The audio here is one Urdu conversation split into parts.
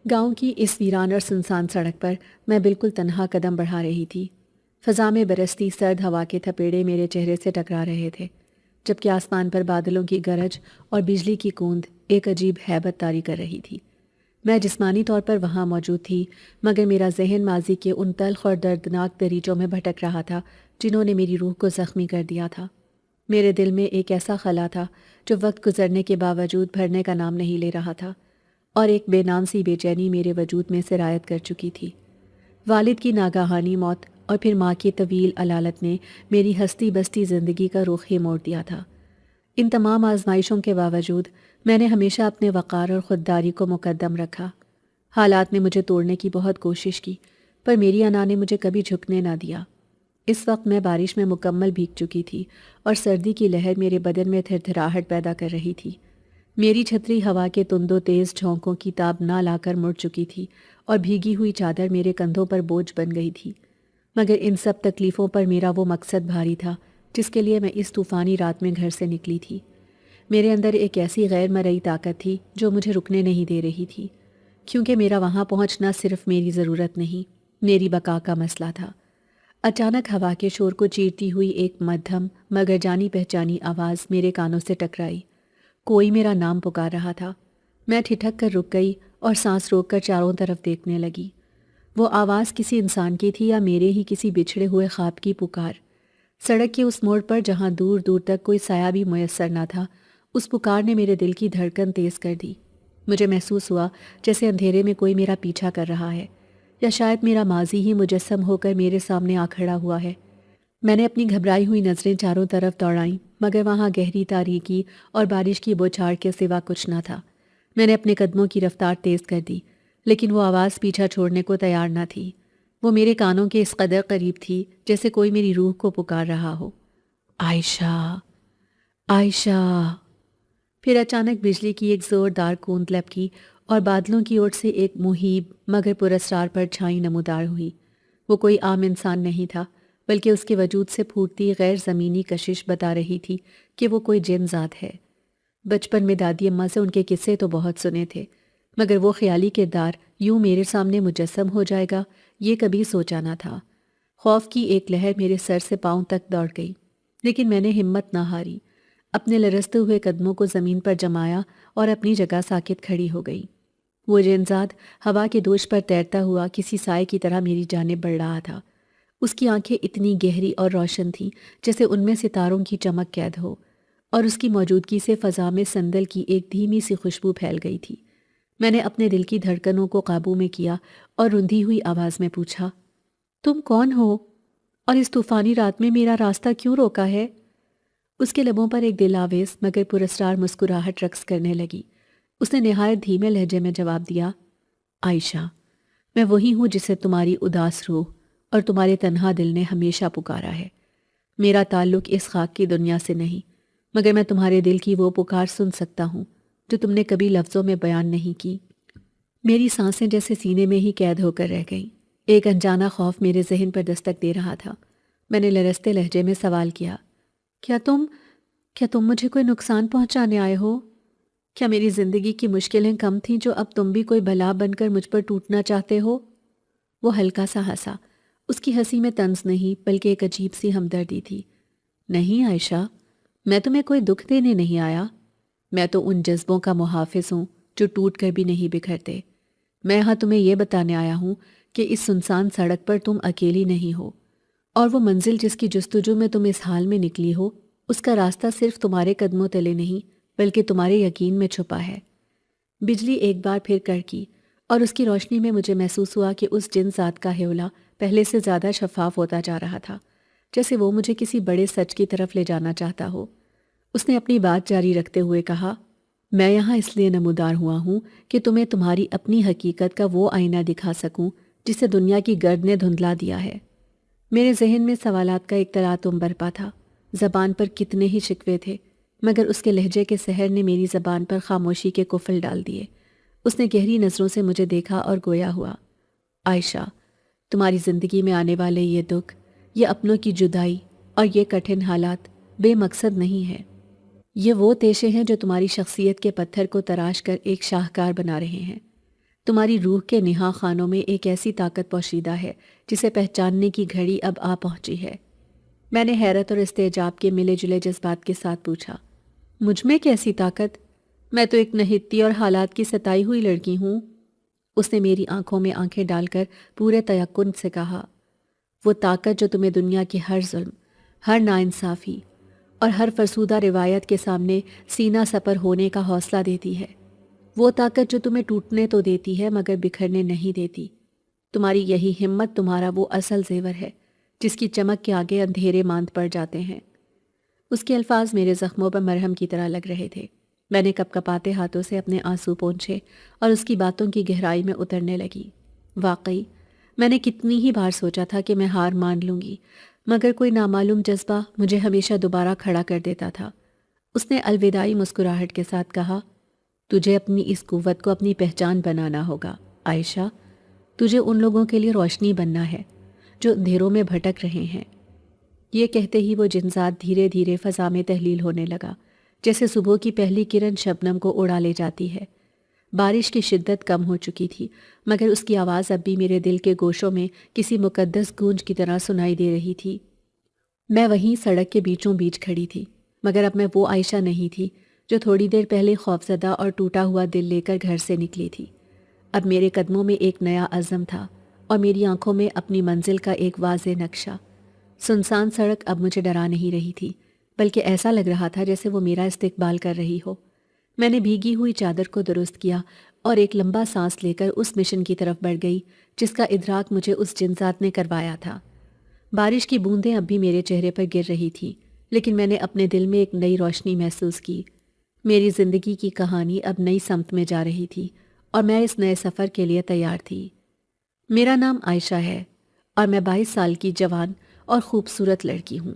گاؤں کی اس ویران اور سنسان سڑک پر میں بالکل تنہا قدم بڑھا رہی تھی۔ فضا میں برستی سرد ہوا کے تھپیڑے میرے چہرے سے ٹکرا رہے تھے، جبکہ آسمان پر بادلوں کی گرج اور بجلی کی کوند ایک عجیب ہیبت طاری کر رہی تھی۔ میں جسمانی طور پر وہاں موجود تھی، مگر میرا ذہن ماضی کے ان تلخ اور دردناک دریچوں میں بھٹک رہا تھا جنہوں نے میری روح کو زخمی کر دیا تھا۔ میرے دل میں ایک ایسا خلا تھا جو وقت گزرنے کے باوجود بھرنے کا نام نہیں لے رہا تھا، اور ایک بے نام سی بے چینی میرے وجود میں سرایت کر چکی تھی۔ والد کی ناگہانی موت اور پھر ماں کی طویل علالت نے میری ہستی بستی زندگی کا رخ ہی موڑ دیا تھا۔ ان تمام آزمائشوں کے باوجود میں نے ہمیشہ اپنے وقار اور خودداری کو مقدم رکھا۔ حالات نے مجھے توڑنے کی بہت کوشش کی، پر میری انا نے مجھے کبھی جھکنے نہ دیا۔ اس وقت میں بارش میں مکمل بھیگ چکی تھی اور سردی کی لہر میرے بدن میں تھرتھراہٹ پیدا کر رہی تھی۔ میری چھتری ہوا کے تند و تیز جھونکوں کی تاب نہ لا کر مڑ چکی تھی اور بھیگی ہوئی چادر میرے کندھوں پر بوجھ بن گئی تھی، مگر ان سب تکلیفوں پر میرا وہ مقصد بھاری تھا جس کے لیے میں اس طوفانی رات میں گھر سے نکلی تھی۔ میرے اندر ایک ایسی غیر مرئی طاقت تھی جو مجھے رکنے نہیں دے رہی تھی، کیونکہ میرا وہاں پہنچنا صرف میری ضرورت نہیں، میری بقا کا مسئلہ تھا۔ اچانک ہوا کے شور کو چیرتی ہوئی ایک مدھم مگر جانی پہچانی آواز میرے کانوں سے ٹکرائی۔ کوئی میرا نام پکار رہا تھا۔ میں ٹھٹک کر رک گئی اور سانس روک کر چاروں طرف دیکھنے لگی۔ وہ آواز کسی انسان کی تھی یا میرے ہی کسی بچھڑے ہوئے خواب کی پکار؟ سڑک کے اس موڑ پر جہاں دور دور تک کوئی سایہ بھی میسر نہ تھا، اس پکار نے میرے دل کی دھڑکن تیز کر دی۔ مجھے محسوس ہوا جیسے اندھیرے میں کوئی میرا پیچھا کر رہا ہے، یا شاید میرا ماضی ہی مجسم ہو کر میرے سامنے آ کھڑا ہوا ہے۔ میں نے اپنی گھبرائی ہوئی نظریں چاروں طرف دوڑائیں، مگر وہاں گہری تاریکی اور بارش کی بوچھاڑ کے سوا کچھ نہ تھا۔ میں نے اپنے قدموں کی رفتار تیز کر دی، لیکن وہ آواز پیچھا چھوڑنے کو تیار نہ تھی۔ وہ میرے کانوں کے اس قدر قریب تھی جیسے کوئی میری روح کو پکار رہا ہو۔ عائشہ، عائشہ! پھر اچانک بجلی کی ایک زوردار کوند لپکی اور بادلوں کی اوٹ سے ایک مہیب مگر پراسرار پرچھائی نمودار ہوئی۔ وہ کوئی عام انسان نہیں تھا، بلکہ اس کے وجود سے پھوٹتی غیر زمینی کشش بتا رہی تھی کہ وہ کوئی جن ذات ہے۔ بچپن میں دادی اماں سے ان کے قصے تو بہت سنے تھے، مگر وہ خیالی کردار یوں میرے سامنے مجسم ہو جائے گا یہ کبھی سوچا نہ تھا۔ خوف کی ایک لہر میرے سر سے پاؤں تک دوڑ گئی، لیکن میں نے ہمت نہ ہاری، اپنے لرزتے ہوئے قدموں کو زمین پر جمایا اور اپنی جگہ ساکت کھڑی ہو گئی۔ وہ جنزاد ہوا کے دوش پر تیرتا ہوا کسی سائے کی طرح میری جانب بڑھ رہا تھا۔ اس کی آنکھیں اتنی گہری اور روشن تھیں جیسے ان میں ستاروں کی چمک قید ہو، اور اس کی موجودگی سے فضا میں سندل کی ایک دھیمی سی خوشبو پھیل گئی تھی۔ میں نے اپنے دل کی دھڑکنوں کو قابو میں کیا اور رندھی ہوئی آواز میں پوچھا، تم کون ہو؟ اور اس طوفانی رات میں میرا راستہ کیوں روکا ہے؟ اس کے لبوں پر ایک دل آویز مگر پراسرار مسکراہٹ رقص کرنے لگی۔ اس نے نہایت دھیمے لہجے میں جواب دیا، عائشہ، میں وہی ہوں جسے تمہاری اداس روح اور تمہارے تنہا دل نے ہمیشہ پکارا ہے۔ میرا تعلق اس خاک کی دنیا سے نہیں، مگر میں تمہارے دل کی وہ پکار سن سکتا ہوں جو تم نے کبھی لفظوں میں بیان نہیں کی۔ میری سانسیں جیسے سینے میں ہی قید ہو کر رہ گئیں۔ ایک انجانا خوف میرے ذہن پر دستک دے رہا تھا۔ میں نے لرزتے لہجے میں سوال کیا، کیا تم مجھے کوئی نقصان پہنچانے آئے ہو؟ کیا میری زندگی کی مشکلیں کم تھیں جو اب تم بھی کوئی بلا بن کر مجھ پر ٹوٹنا چاہتے ہو؟ وہ ہلکا سا ہنسا۔ اس کی ہنسی میں طنز نہیں بلکہ ایک عجیب سی ہمدردی تھی۔ نہیں عائشہ، میں تمہیں کوئی دکھ دینے نہیں آیا۔ میں تو ان جذبوں کا محافظ ہوں جو ٹوٹ کر بھی نہیں بکھرتے۔ میں یہاں تمہیں یہ بتانے آیا ہوں کہ اس سنسان سڑک پر تم اکیلی نہیں ہو، اور وہ منزل جس کی جستجو میں تم اس حال میں نکلی ہو، اس کا راستہ صرف تمہارے قدموں تلے نہیں بلکہ تمہارے یقین میں چھپا ہے۔ بجلی ایک بار پھر کڑکی اور اس کی روشنی میں مجھے محسوس ہوا کہ اس جن ذات کا ہیولا پہلے سے زیادہ شفاف ہوتا جا رہا تھا، جیسے وہ مجھے کسی بڑے سچ کی طرف لے جانا چاہتا ہو۔ اس نے اپنی بات جاری رکھتے ہوئے کہا، میں یہاں اس لیے نمودار ہوا ہوں کہ تمہیں تمہاری اپنی حقیقت کا وہ آئینہ دکھا سکوں جسے دنیا کی گرد نے دھندلا دیا ہے۔ میرے ذہن میں سوالات کا ایک تلاطم برپا تھا۔ زبان پر کتنے ہی شکوے تھے، مگر اس کے لہجے کے سحر نے میری زبان پر خاموشی کے قفل ڈال دیے۔ اس نے گہری نظروں سے مجھے دیکھا اور گویا ہوا، عائشہ، تمہاری زندگی میں آنے والے یہ دکھ، یہ اپنوں کی جدائی اور یہ کٹھن حالات بے مقصد نہیں ہیں۔ یہ وہ تیشے ہیں جو تمہاری شخصیت کے پتھر کو تراش کر ایک شاہکار بنا رہے ہیں۔ تمہاری روح کے نہا خانوں میں ایک ایسی طاقت پوشیدہ ہے جسے پہچاننے کی گھڑی اب آ پہنچی ہے۔ میں نے حیرت اور استعجاب کے ملے جلے جذبات کے ساتھ پوچھا، مجھ میں کیسی طاقت؟ میں تو ایک نہتی اور حالات کی ستائی ہوئی لڑکی ہوں۔ اس نے میری آنکھوں میں آنکھیں ڈال کر پورے تیقن سے کہا، وہ طاقت جو تمہیں دنیا کے ہر ظلم، ہر ناانصافی اور ہر فرسودہ روایت کے سامنے سینہ سپر ہونے کا حوصلہ دیتی ہے، وہ طاقت جو تمہیں ٹوٹنے تو دیتی ہے مگر بکھرنے نہیں دیتی۔ تمہاری یہی ہمت تمہارا وہ اصل زیور ہے جس کی چمک کے آگے اندھیرے ماند پڑ جاتے ہیں۔ اس کے الفاظ میرے زخموں پر مرہم کی طرح لگ رہے تھے۔ میں نے کپ کپاتے ہاتھوں سے اپنے آنسو پونچھے اور اس کی باتوں کی گہرائی میں اترنے لگی۔ واقعی میں نے کتنی ہی بار سوچا تھا کہ میں ہار مان لوں گی، مگر کوئی نامعلوم جذبہ مجھے ہمیشہ دوبارہ کھڑا کر دیتا تھا۔ اس نے الوداعی مسکراہٹ کے ساتھ کہا، تجھے اپنی اس قوت کو اپنی پہچان بنانا ہوگا عائشہ۔ تجھے ان لوگوں کے لیے روشنی بننا ہے جو اندھیروں میں بھٹک رہے ہیں۔ یہ کہتے ہی وہ جنزات دھیرے دھیرے فضا میں تحلیل ہونے لگا، جیسے صبح کی پہلی کرن شبنم کو اڑا لے جاتی ہے۔ بارش کی شدت کم ہو چکی تھی، مگر اس کی آواز اب بھی میرے دل کے گوشوں میں کسی مقدس گونج کی طرح سنائی دے رہی تھی۔ میں وہیں سڑک کے بیچوں بیچ کھڑی تھی، مگر اب میں وہ عائشہ نہیں تھی جو تھوڑی دیر پہلے خوفزدہ اور ٹوٹا ہوا دل لے کر گھر سے نکلی تھی۔ اب میرے قدموں میں ایک نیا عزم تھا اور میری آنکھوں میں اپنی منزل کا ایک واضح نقشہ۔ سنسان سڑک اب مجھے ڈرا نہیں رہی تھی، بلکہ ایسا لگ رہا تھا جیسے وہ میرا استقبال کر رہی ہو۔ میں نے بھیگی ہوئی چادر کو درست کیا اور ایک لمبا سانس لے کر اس مشن کی طرف بڑھ گئی جس کا ادراک مجھے اس جنزات نے کروایا تھا۔ بارش کی بوندیں اب بھی میرے چہرے پر گر رہی تھیں، لیکن میں نے اپنے دل میں ایک نئی روشنی محسوس کی۔ میری زندگی کی کہانی اب نئی سمت میں جا رہی تھی اور میں اس نئے سفر کے لیے تیار تھی۔ میرا نام عائشہ ہے اور میں 22 سال کی جوان اور خوبصورت لڑکی ہوں۔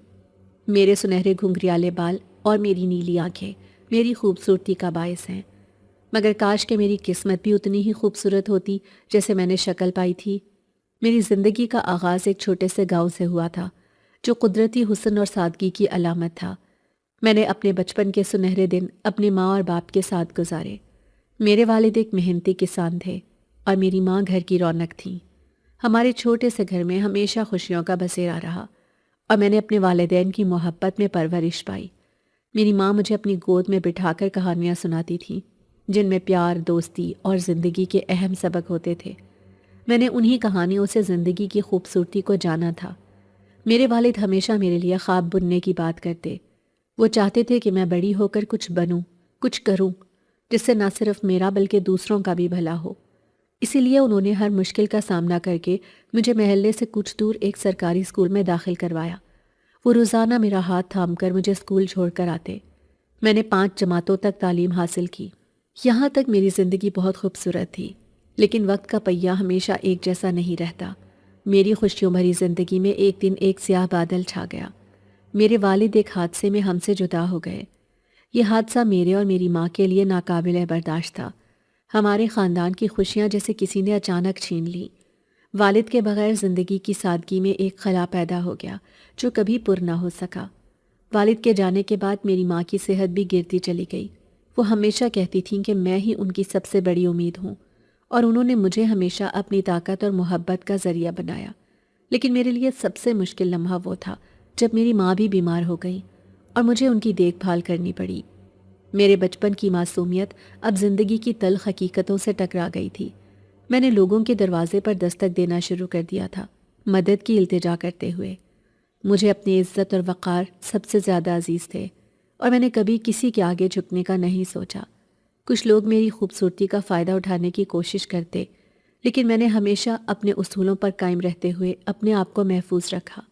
میرے سنہرے گھنگریالے بال اور میری نیلی آنکھیں میری خوبصورتی کا باعث ہیں، مگر کاش کہ میری قسمت بھی اتنی ہی خوبصورت ہوتی جیسے میں نے شکل پائی تھی۔ میری زندگی کا آغاز ایک چھوٹے سے گاؤں سے ہوا تھا جو قدرتی حسن اور سادگی کی علامت تھا۔ میں نے اپنے بچپن کے سنہرے دن اپنے ماں اور باپ کے ساتھ گزارے۔ میرے والد ایک محنتی کسان تھے اور میری ماں گھر کی رونق تھیں۔ ہمارے چھوٹے سے گھر میں ہمیشہ خوشیوں کا بسیرا رہا اور میں نے اپنے والدین کی محبت میں پرورش پائی۔ میری ماں مجھے اپنی گود میں بٹھا کر کہانیاں سناتی تھیں جن میں پیار، دوستی اور زندگی کے اہم سبق ہوتے تھے۔ میں نے انہی کہانیوں سے زندگی کی خوبصورتی کو جانا تھا۔ میرے والد ہمیشہ میرے لیے خواب بننے کی بات کرتے۔ وہ چاہتے تھے کہ میں بڑی ہو کر کچھ بنوں، کچھ کروں، جس سے نہ صرف میرا بلکہ دوسروں کا بھی بھلا ہو۔ اسی لیے انہوں نے ہر مشکل کا سامنا کر کے مجھے محلے سے کچھ دور ایک سرکاری اسکول میں داخل کروایا۔ وہ روزانہ میرا ہاتھ تھام کر مجھے اسکول چھوڑ کر آتے۔ میں نے 5 جماعتوں تک تعلیم حاصل کی۔ یہاں تک میری زندگی بہت خوبصورت تھی، لیکن وقت کا پہیہ ہمیشہ ایک جیسا نہیں رہتا۔ میری خوشیوں بھری زندگی میں ایک دن ایک سیاہ بادل چھا گیا۔ میرے والد ایک حادثے میں ہم سے جدا ہو گئے۔ یہ حادثہ میرے اور میری ماں کے لیے ناقابل برداشت تھا۔ ہمارے خاندان کی خوشیاں جیسے کسی نے اچانک چھین لیں۔ والد کے بغیر زندگی کی سادگی میں ایک خلا پیدا ہو گیا جو کبھی پر نہ ہو سکا۔ والد کے جانے کے بعد میری ماں کی صحت بھی گرتی چلی گئی۔ وہ ہمیشہ کہتی تھیں کہ میں ہی ان کی سب سے بڑی امید ہوں اور انہوں نے مجھے ہمیشہ اپنی طاقت اور محبت کا ذریعہ بنایا۔ لیکن میرے لیے سب سے مشکل لمحہ وہ تھا جب میری ماں بھی بیمار ہو گئی اور مجھے ان کی دیکھ بھال کرنی پڑی۔ میرے بچپن کی معصومیت اب زندگی کی تلخ حقیقتوں سے ٹکرا گئی تھی۔ میں نے لوگوں کے دروازے پر دستک دینا شروع کر دیا تھا، مدد کی التجا کرتے ہوئے۔ مجھے اپنی عزت اور وقار سب سے زیادہ عزیز تھے اور میں نے کبھی کسی کے آگے جھکنے کا نہیں سوچا۔ کچھ لوگ میری خوبصورتی کا فائدہ اٹھانے کی کوشش کرتے، لیکن میں نے ہمیشہ اپنے اصولوں پر قائم رہتے ہوئے اپنے آپ کو محفوظ رکھا۔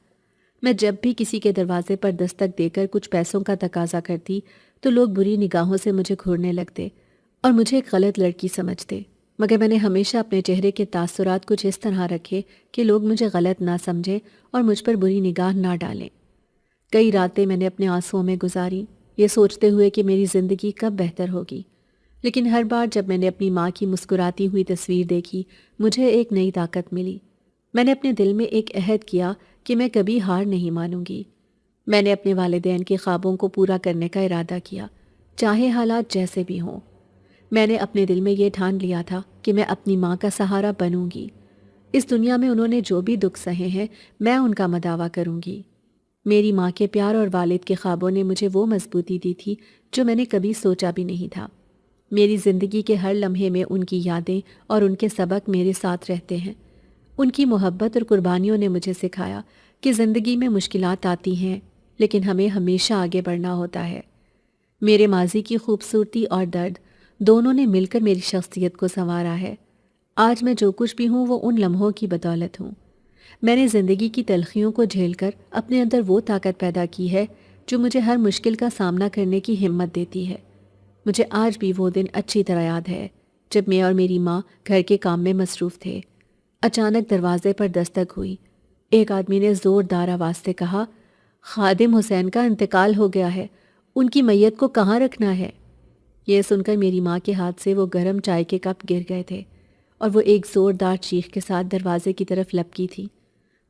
میں جب بھی کسی کے دروازے پر دستک دے کر کچھ پیسوں کا تقاضا کرتی تو لوگ بری نگاہوں سے مجھے گھورنے لگتے اور مجھے ایک غلط لڑکی سمجھتے، مگر میں نے ہمیشہ اپنے چہرے کے تاثرات کچھ اس طرح رکھے کہ لوگ مجھے غلط نہ سمجھیں اور مجھ پر بری نگاہ نہ ڈالیں۔ کئی راتیں میں نے اپنے آنسوؤں میں گزاری، یہ سوچتے ہوئے کہ میری زندگی کب بہتر ہوگی۔ لیکن ہر بار جب میں نے اپنی ماں کی مسکراتی ہوئی تصویر دیکھی، مجھے ایک نئی طاقت ملی۔ میں نے اپنے دل میں ایک عہد کیا کہ میں کبھی ہار نہیں مانوں گی۔ میں نے اپنے والدین کے خوابوں کو پورا کرنے کا ارادہ کیا، چاہے حالات جیسے بھی ہوں۔ میں نے اپنے دل میں یہ ٹھان لیا تھا کہ میں اپنی ماں کا سہارا بنوں گی۔ اس دنیا میں انہوں نے جو بھی دکھ سہے ہیں میں ان کا مداوع کروں گی۔ میری ماں کے پیار اور والد کے خوابوں نے مجھے وہ مضبوطی دی تھی جو میں نے کبھی سوچا بھی نہیں تھا۔ میری زندگی کے ہر لمحے میں ان کی یادیں اور ان کے سبق میرے ساتھ رہتے ہیں۔ ان کی محبت اور قربانیوں نے مجھے سکھایا کہ زندگی میں مشکلات آتی ہیں لیکن ہمیں ہمیشہ آگے بڑھنا ہوتا ہے۔ میرے ماضی کی خوبصورتی اور درد دونوں نے مل کر میری شخصیت کو سنوارا ہے۔ آج میں جو کچھ بھی ہوں وہ ان لمحوں کی بدولت ہوں۔ میں نے زندگی کی تلخیوں کو جھیل کر اپنے اندر وہ طاقت پیدا کی ہے جو مجھے ہر مشکل کا سامنا کرنے کی ہمت دیتی ہے۔ مجھے آج بھی وہ دن اچھی طرح یاد ہے جب میں اور میری ماں گھر کے کام میں مصروف تھے۔ اچانک دروازے پر دستک ہوئی۔ ایک آدمی نے زوردار آواز سے کہا، خادم حسین کا انتقال ہو گیا ہے، ان کی میت کو کہاں رکھنا ہے؟ یہ سن کر میری ماں کے ہاتھ سے وہ گرم چائے کے کپ گر گئے تھے اور وہ ایک زوردار چیخ کے ساتھ دروازے کی طرف لپکی تھی۔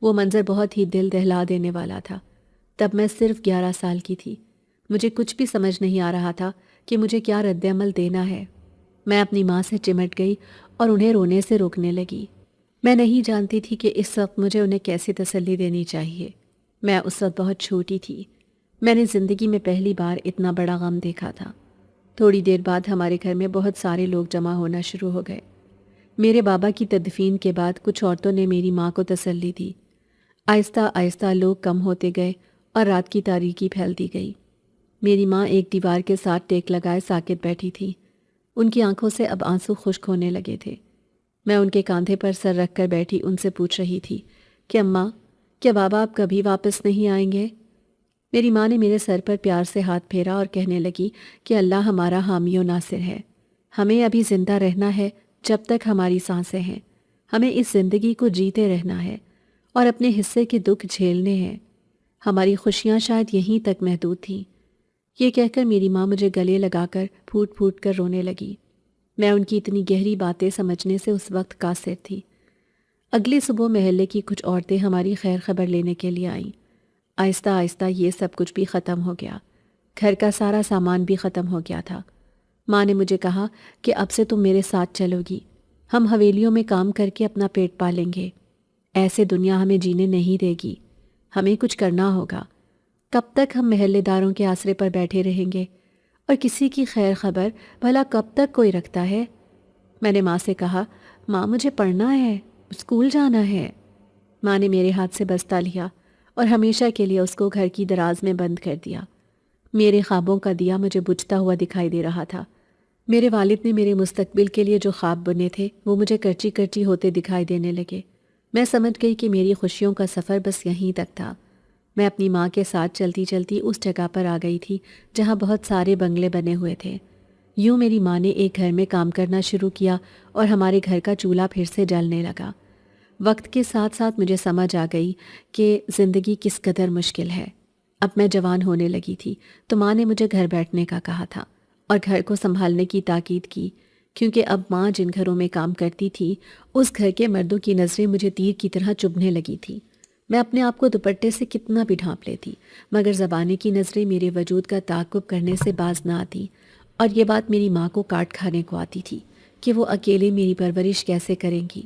وہ منظر بہت ہی دل دہلا دینے والا تھا۔ تب میں صرف 11 سال کی تھی۔ مجھے کچھ بھی سمجھ نہیں آ رہا تھا کہ مجھے کیا رد عمل دینا ہے۔ میں اپنی ماں سے چمٹ گئی اور انہیں رونے سے روکنے لگی۔ میں نہیں جانتی تھی کہ اس وقت مجھے انہیں کیسی تسلی دینی چاہیے۔ میں اس وقت بہت چھوٹی تھی۔ میں نے زندگی میں پہلی بار اتنا بڑا غم دیکھا تھا۔ تھوڑی دیر بعد ہمارے گھر میں بہت سارے لوگ جمع ہونا شروع ہو گئے۔ میرے بابا کی تدفین کے بعد کچھ عورتوں نے میری ماں کو تسلی دی۔ آہستہ آہستہ لوگ کم ہوتے گئے اور رات کی تاریکی پھیلتی گئی۔ میری ماں ایک دیوار کے ساتھ ٹیک لگائے ساکت بیٹھی تھی۔ ان کی آنکھوں سے اب آنسو خشک ہونے لگے تھے۔ میں ان کے کاندھے پر سر رکھ کر بیٹھی ان سے پوچھ رہی تھی کہ اماں، کیا بابا اب کبھی واپس نہیں آئیں گے؟ میری ماں نے میرے سر پر پیار سے ہاتھ پھیرا اور کہنے لگی کہ اللہ ہمارا حامی و ناصر ہے۔ ہمیں ابھی زندہ رہنا ہے جب تک ہماری سانسیں ہیں۔ ہمیں اس زندگی کو جیتے رہنا ہے اور اپنے حصے کے دکھ جھیلنے ہیں۔ ہماری خوشیاں شاید یہیں تک محدود تھیں۔ یہ کہہ کر میری ماں مجھے گلے لگا کر پھوٹ پھوٹ کر رونے لگی۔ میں ان کی اتنی گہری باتیں سمجھنے سے اس وقت قاصر تھی۔ اگلی صبح محلے کی کچھ عورتیں ہماری خیر خبر لینے کے لیے آئیں۔ آہستہ آہستہ یہ سب کچھ بھی ختم ہو گیا۔ گھر کا سارا سامان بھی ختم ہو گیا تھا۔ ماں نے مجھے کہا کہ اب سے تم میرے ساتھ چلو گی۔ ہم حویلیوں میں کام کر کے اپنا پیٹ پالیں گے۔ ایسے دنیا ہمیں جینے نہیں دے گی۔ ہمیں کچھ کرنا ہوگا۔ کب تک ہم محلے داروں کے آسرے پر بیٹھے رہیں گے؟ اور کسی کی خیر خبر بھلا کب تک کوئی رکھتا ہے؟ میں نے ماں سے کہا، ماں مجھے پڑھنا ہے، اسکول جانا ہے۔ ماں نے میرے ہاتھ سے بستہ لیا اور ہمیشہ کے لیے اس کو گھر کی دراز میں بند کر دیا۔ میرے خوابوں کا دیا مجھے بجھتا ہوا دکھائی دے رہا تھا۔ میرے والد نے میرے مستقبل کے لیے جو خواب بنے تھے وہ مجھے کرچی کرچی ہوتے دکھائی دینے لگے۔ میں سمجھ گئی کہ میری خوشیوں کا سفر بس یہیں تک تھا۔ میں اپنی ماں کے ساتھ چلتی چلتی اس جگہ پر آ گئی تھی جہاں بہت سارے بنگلے بنے ہوئے تھے۔ یوں میری ماں نے ایک گھر میں کام کرنا شروع کیا اور ہمارے گھر کا چولہا پھر سے جلنے لگا۔ وقت کے ساتھ ساتھ مجھے سمجھ آ گئی کہ زندگی کس قدر مشکل ہے۔ اب میں جوان ہونے لگی تھی تو ماں نے مجھے گھر بیٹھنے کا کہا تھا اور گھر کو سنبھالنے کی تاکید کی، کیونکہ اب ماں جن گھروں میں کام کرتی تھی اس گھر کے مردوں کی نظریں مجھے تیر کی طرح چبھنے لگی تھیں۔ میں اپنے آپ کو دوپٹے سے کتنا بھی ڈھانپ لیتی مگر زبانے کی نظریں میرے وجود کا تعاقب کرنے سے باز نہ آتی، اور یہ بات میری ماں کو کاٹ کھانے کو آتی تھی کہ وہ اکیلے میری پرورش کیسے کریں گی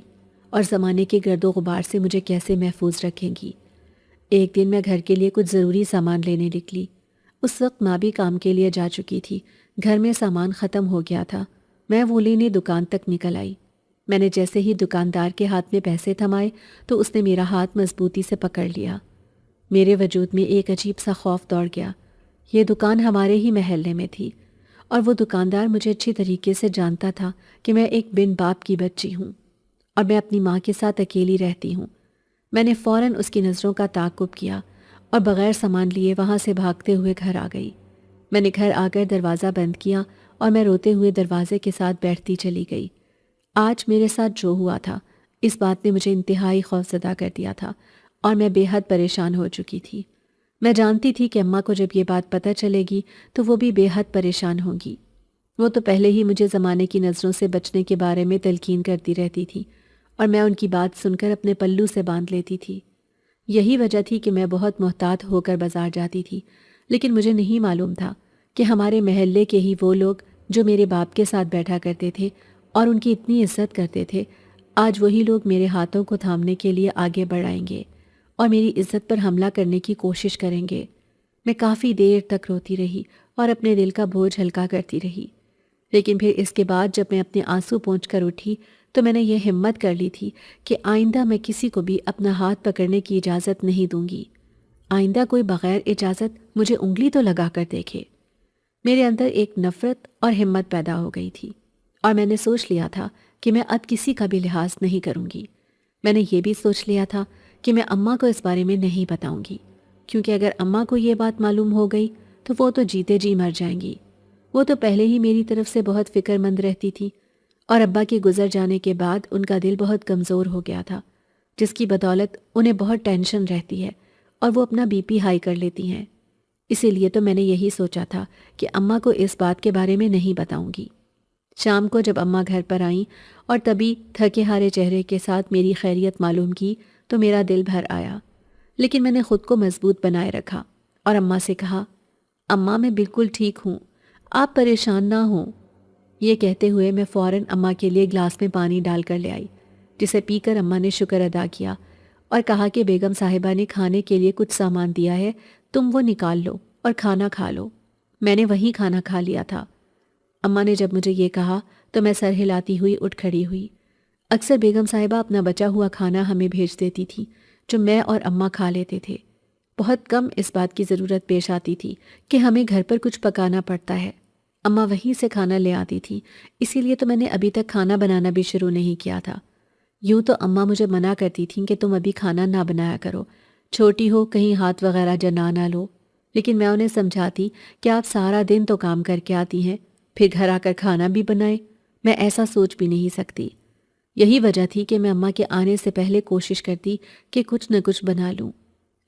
اور زمانے کے گرد و غبار سے مجھے کیسے محفوظ رکھیں گی۔ ایک دن میں گھر کے لیے کچھ ضروری سامان لینے نکلی۔ اس وقت ماں بھی کام کے لیے جا چکی تھی۔ گھر میں سامان ختم ہو گیا تھا۔ میں وہ لینے دکان تک نکل آئی۔ میں نے جیسے ہی دکاندار کے ہاتھ میں پیسے تھمائے تو اس نے میرا ہاتھ مضبوطی سے پکڑ لیا۔ میرے وجود میں ایک عجیب سا خوف دوڑ گیا۔ یہ دکان ہمارے ہی محلے میں تھی اور وہ دکاندار مجھے اچھی طریقے سے جانتا تھا کہ میں ایک بن باپ کی بچی ہوں اور میں اپنی ماں کے ساتھ اکیلی رہتی ہوں۔ میں نے فوراً اس کی نظروں کا تعاقب کیا اور بغیر سامان لیے وہاں سے بھاگتے ہوئے گھر آ گئی۔ میں نے گھر آ کر دروازہ بند کیا اور میں روتے ہوئے دروازے کے ساتھ بیٹھتی چلی گئی۔ آج میرے ساتھ جو ہوا تھا اس بات نے مجھے انتہائی خوفزدہ کر دیا تھا اور میں بے حد پریشان ہو چکی تھی۔ میں جانتی تھی کہ اماں کو جب یہ بات پتہ چلے گی تو وہ بھی بے حد پریشان ہوں گی۔ وہ تو پہلے ہی مجھے زمانے کی نظروں سے بچنے کے بارے میں تلقین کرتی رہتی تھی اور میں ان کی بات سن کر اپنے پلو سے باندھ لیتی تھی۔ یہی وجہ تھی کہ میں بہت محتاط ہو کر بازار جاتی تھی، لیکن مجھے نہیں معلوم تھا کہ ہمارے محلے کے ہی وہ لوگ جو میرے باپ کے ساتھ بیٹھا کرتے تھے اور ان کی اتنی عزت کرتے تھے، آج وہی لوگ میرے ہاتھوں کو تھامنے کے لیے آگے بڑھائیں گے اور میری عزت پر حملہ کرنے کی کوشش کریں گے۔ میں کافی دیر تک روتی رہی اور اپنے دل کا بوجھ ہلکا کرتی رہی، لیکن پھر اس کے بعد جب میں اپنے آنسو پونچھ کر اٹھی تو میں نے یہ ہمت کر لی تھی کہ آئندہ میں کسی کو بھی اپنا ہاتھ پکڑنے کی اجازت نہیں دوں گی۔ آئندہ کوئی بغیر اجازت مجھے انگلی تو لگا کر دیکھے۔ میرے اندر ایک نفرت اور ہمت پیدا ہو گئی تھی، اور میں نے سوچ لیا تھا کہ میں اب کسی کا بھی لحاظ نہیں کروں گی۔ میں نے یہ بھی سوچ لیا تھا کہ میں اماں کو اس بارے میں نہیں بتاؤں گی، کیونکہ اگر اماں کو یہ بات معلوم ہو گئی تو وہ تو جیتے جی مر جائیں گی۔ وہ تو پہلے ہی میری طرف سے بہت فکر مند رہتی تھی، اور ابا کے گزر جانے کے بعد ان کا دل بہت کمزور ہو گیا تھا، جس کی بدولت انہیں بہت ٹینشن رہتی ہے اور وہ اپنا بی پی ہائی کر لیتی ہیں۔ اسی لیے تو میں نے یہی سوچا تھا کہ اماں کو اس بات کے بارے میں نہیں بتاؤں گی۔ شام کو جب اماں گھر پر آئیں اور تبھی تھکے ہارے چہرے کے ساتھ میری خیریت معلوم کی تو میرا دل بھر آیا، لیکن میں نے خود کو مضبوط بنائے رکھا اور اماں سے کہا، اماں میں بالکل ٹھیک ہوں، آپ پریشان نہ ہوں۔ یہ کہتے ہوئے میں فوراً اماں کے لیے گلاس میں پانی ڈال کر لے آئی، جسے پی کر اماں نے شکر ادا کیا اور کہا کہ بیگم صاحبہ نے کھانے کے لیے کچھ سامان دیا ہے، تم وہ نکال لو اور کھانا کھا لو۔ میں نے وہیں کھانا کھا لیا تھا۔ اماں نے جب مجھے یہ کہا تو میں سر ہلاتی ہوئی اٹھ کھڑی ہوئی۔ اکثر بیگم صاحبہ اپنا بچا ہوا کھانا ہمیں بھیج دیتی تھی، جو میں اور اماں کھا لیتے تھے۔ بہت کم اس بات کی ضرورت پیش آتی تھی کہ ہمیں گھر پر کچھ پکانا پڑتا ہے۔ اماں وہیں سے کھانا لے آتی تھی، اسی لیے تو میں نے ابھی تک کھانا بنانا بھی شروع نہیں کیا تھا۔ یوں تو اماں مجھے منع کرتی تھیں کہ تم ابھی کھانا نہ بنایا کرو، چھوٹی ہو، کہیں ہاتھ وغیرہ جنا نہ لو، لیکن میں انہیں سمجھاتی کہ آپ سارا دن تو کام کر کے آتی ہیں، پھر گھر آ کر کھانا بھی بنائیں۔ میں ایسا سوچ بھی نہیں سکتی۔ یہی وجہ تھی کہ میں اماں کے آنے سے پہلے کوشش کرتی کہ کچھ نہ کچھ بنا لوں،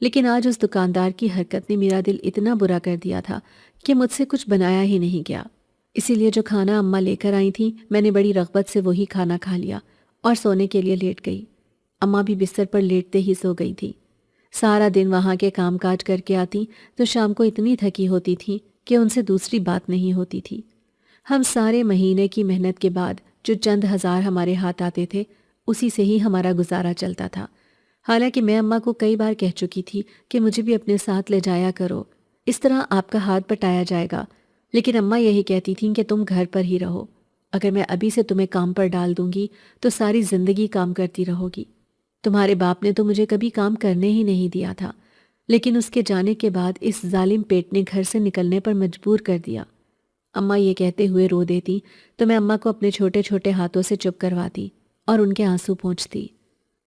لیکن آج اس دکاندار کی حرکت نے میرا دل اتنا برا کر دیا تھا کہ مجھ سے کچھ بنایا ہی نہیں گیا۔ اسی لیے جو کھانا اماں لے کر آئی تھیں میں نے بڑی رغبت سے وہی کھانا کھا لیا اور سونے کے لیے لیٹ گئی۔ اماں بھی بستر پر لیٹتے ہی سو گئی تھی۔ سارا دن وہاں کے کام کاج کر کے آتی تو شام کو اتنی تھکی ہوتی تھی کہ ان سے دوسری بات نہیں ہوتی تھی۔ ہم سارے مہینے کی محنت کے بعد جو چند ہزار ہمارے ہاتھ آتے تھے اسی سے ہی ہمارا گزارا چلتا تھا۔ حالانکہ میں اماں کو کئی بار کہہ چکی تھی کہ مجھے بھی اپنے ساتھ لے جایا کرو، اس طرح آپ کا ہاتھ بٹایا جائے گا، لیکن اماں یہی کہتی تھیں کہ تم گھر پر ہی رہو، اگر میں ابھی سے تمہیں کام پر ڈال دوں گی تو ساری زندگی کام کرتی رہو گی۔ تمہارے باپ نے تو مجھے کبھی کام کرنے ہی نہیں دیا تھا، لیکن اس کے جانے کے بعد اس ظالم پیٹ نے گھر سے نکلنے پر مجبور کر دیا۔ اماں یہ کہتے ہوئے رو دیتی تو میں اماں کو اپنے چھوٹے چھوٹے ہاتھوں سے چپ کرواتی اور ان کے آنسو پونچھتی۔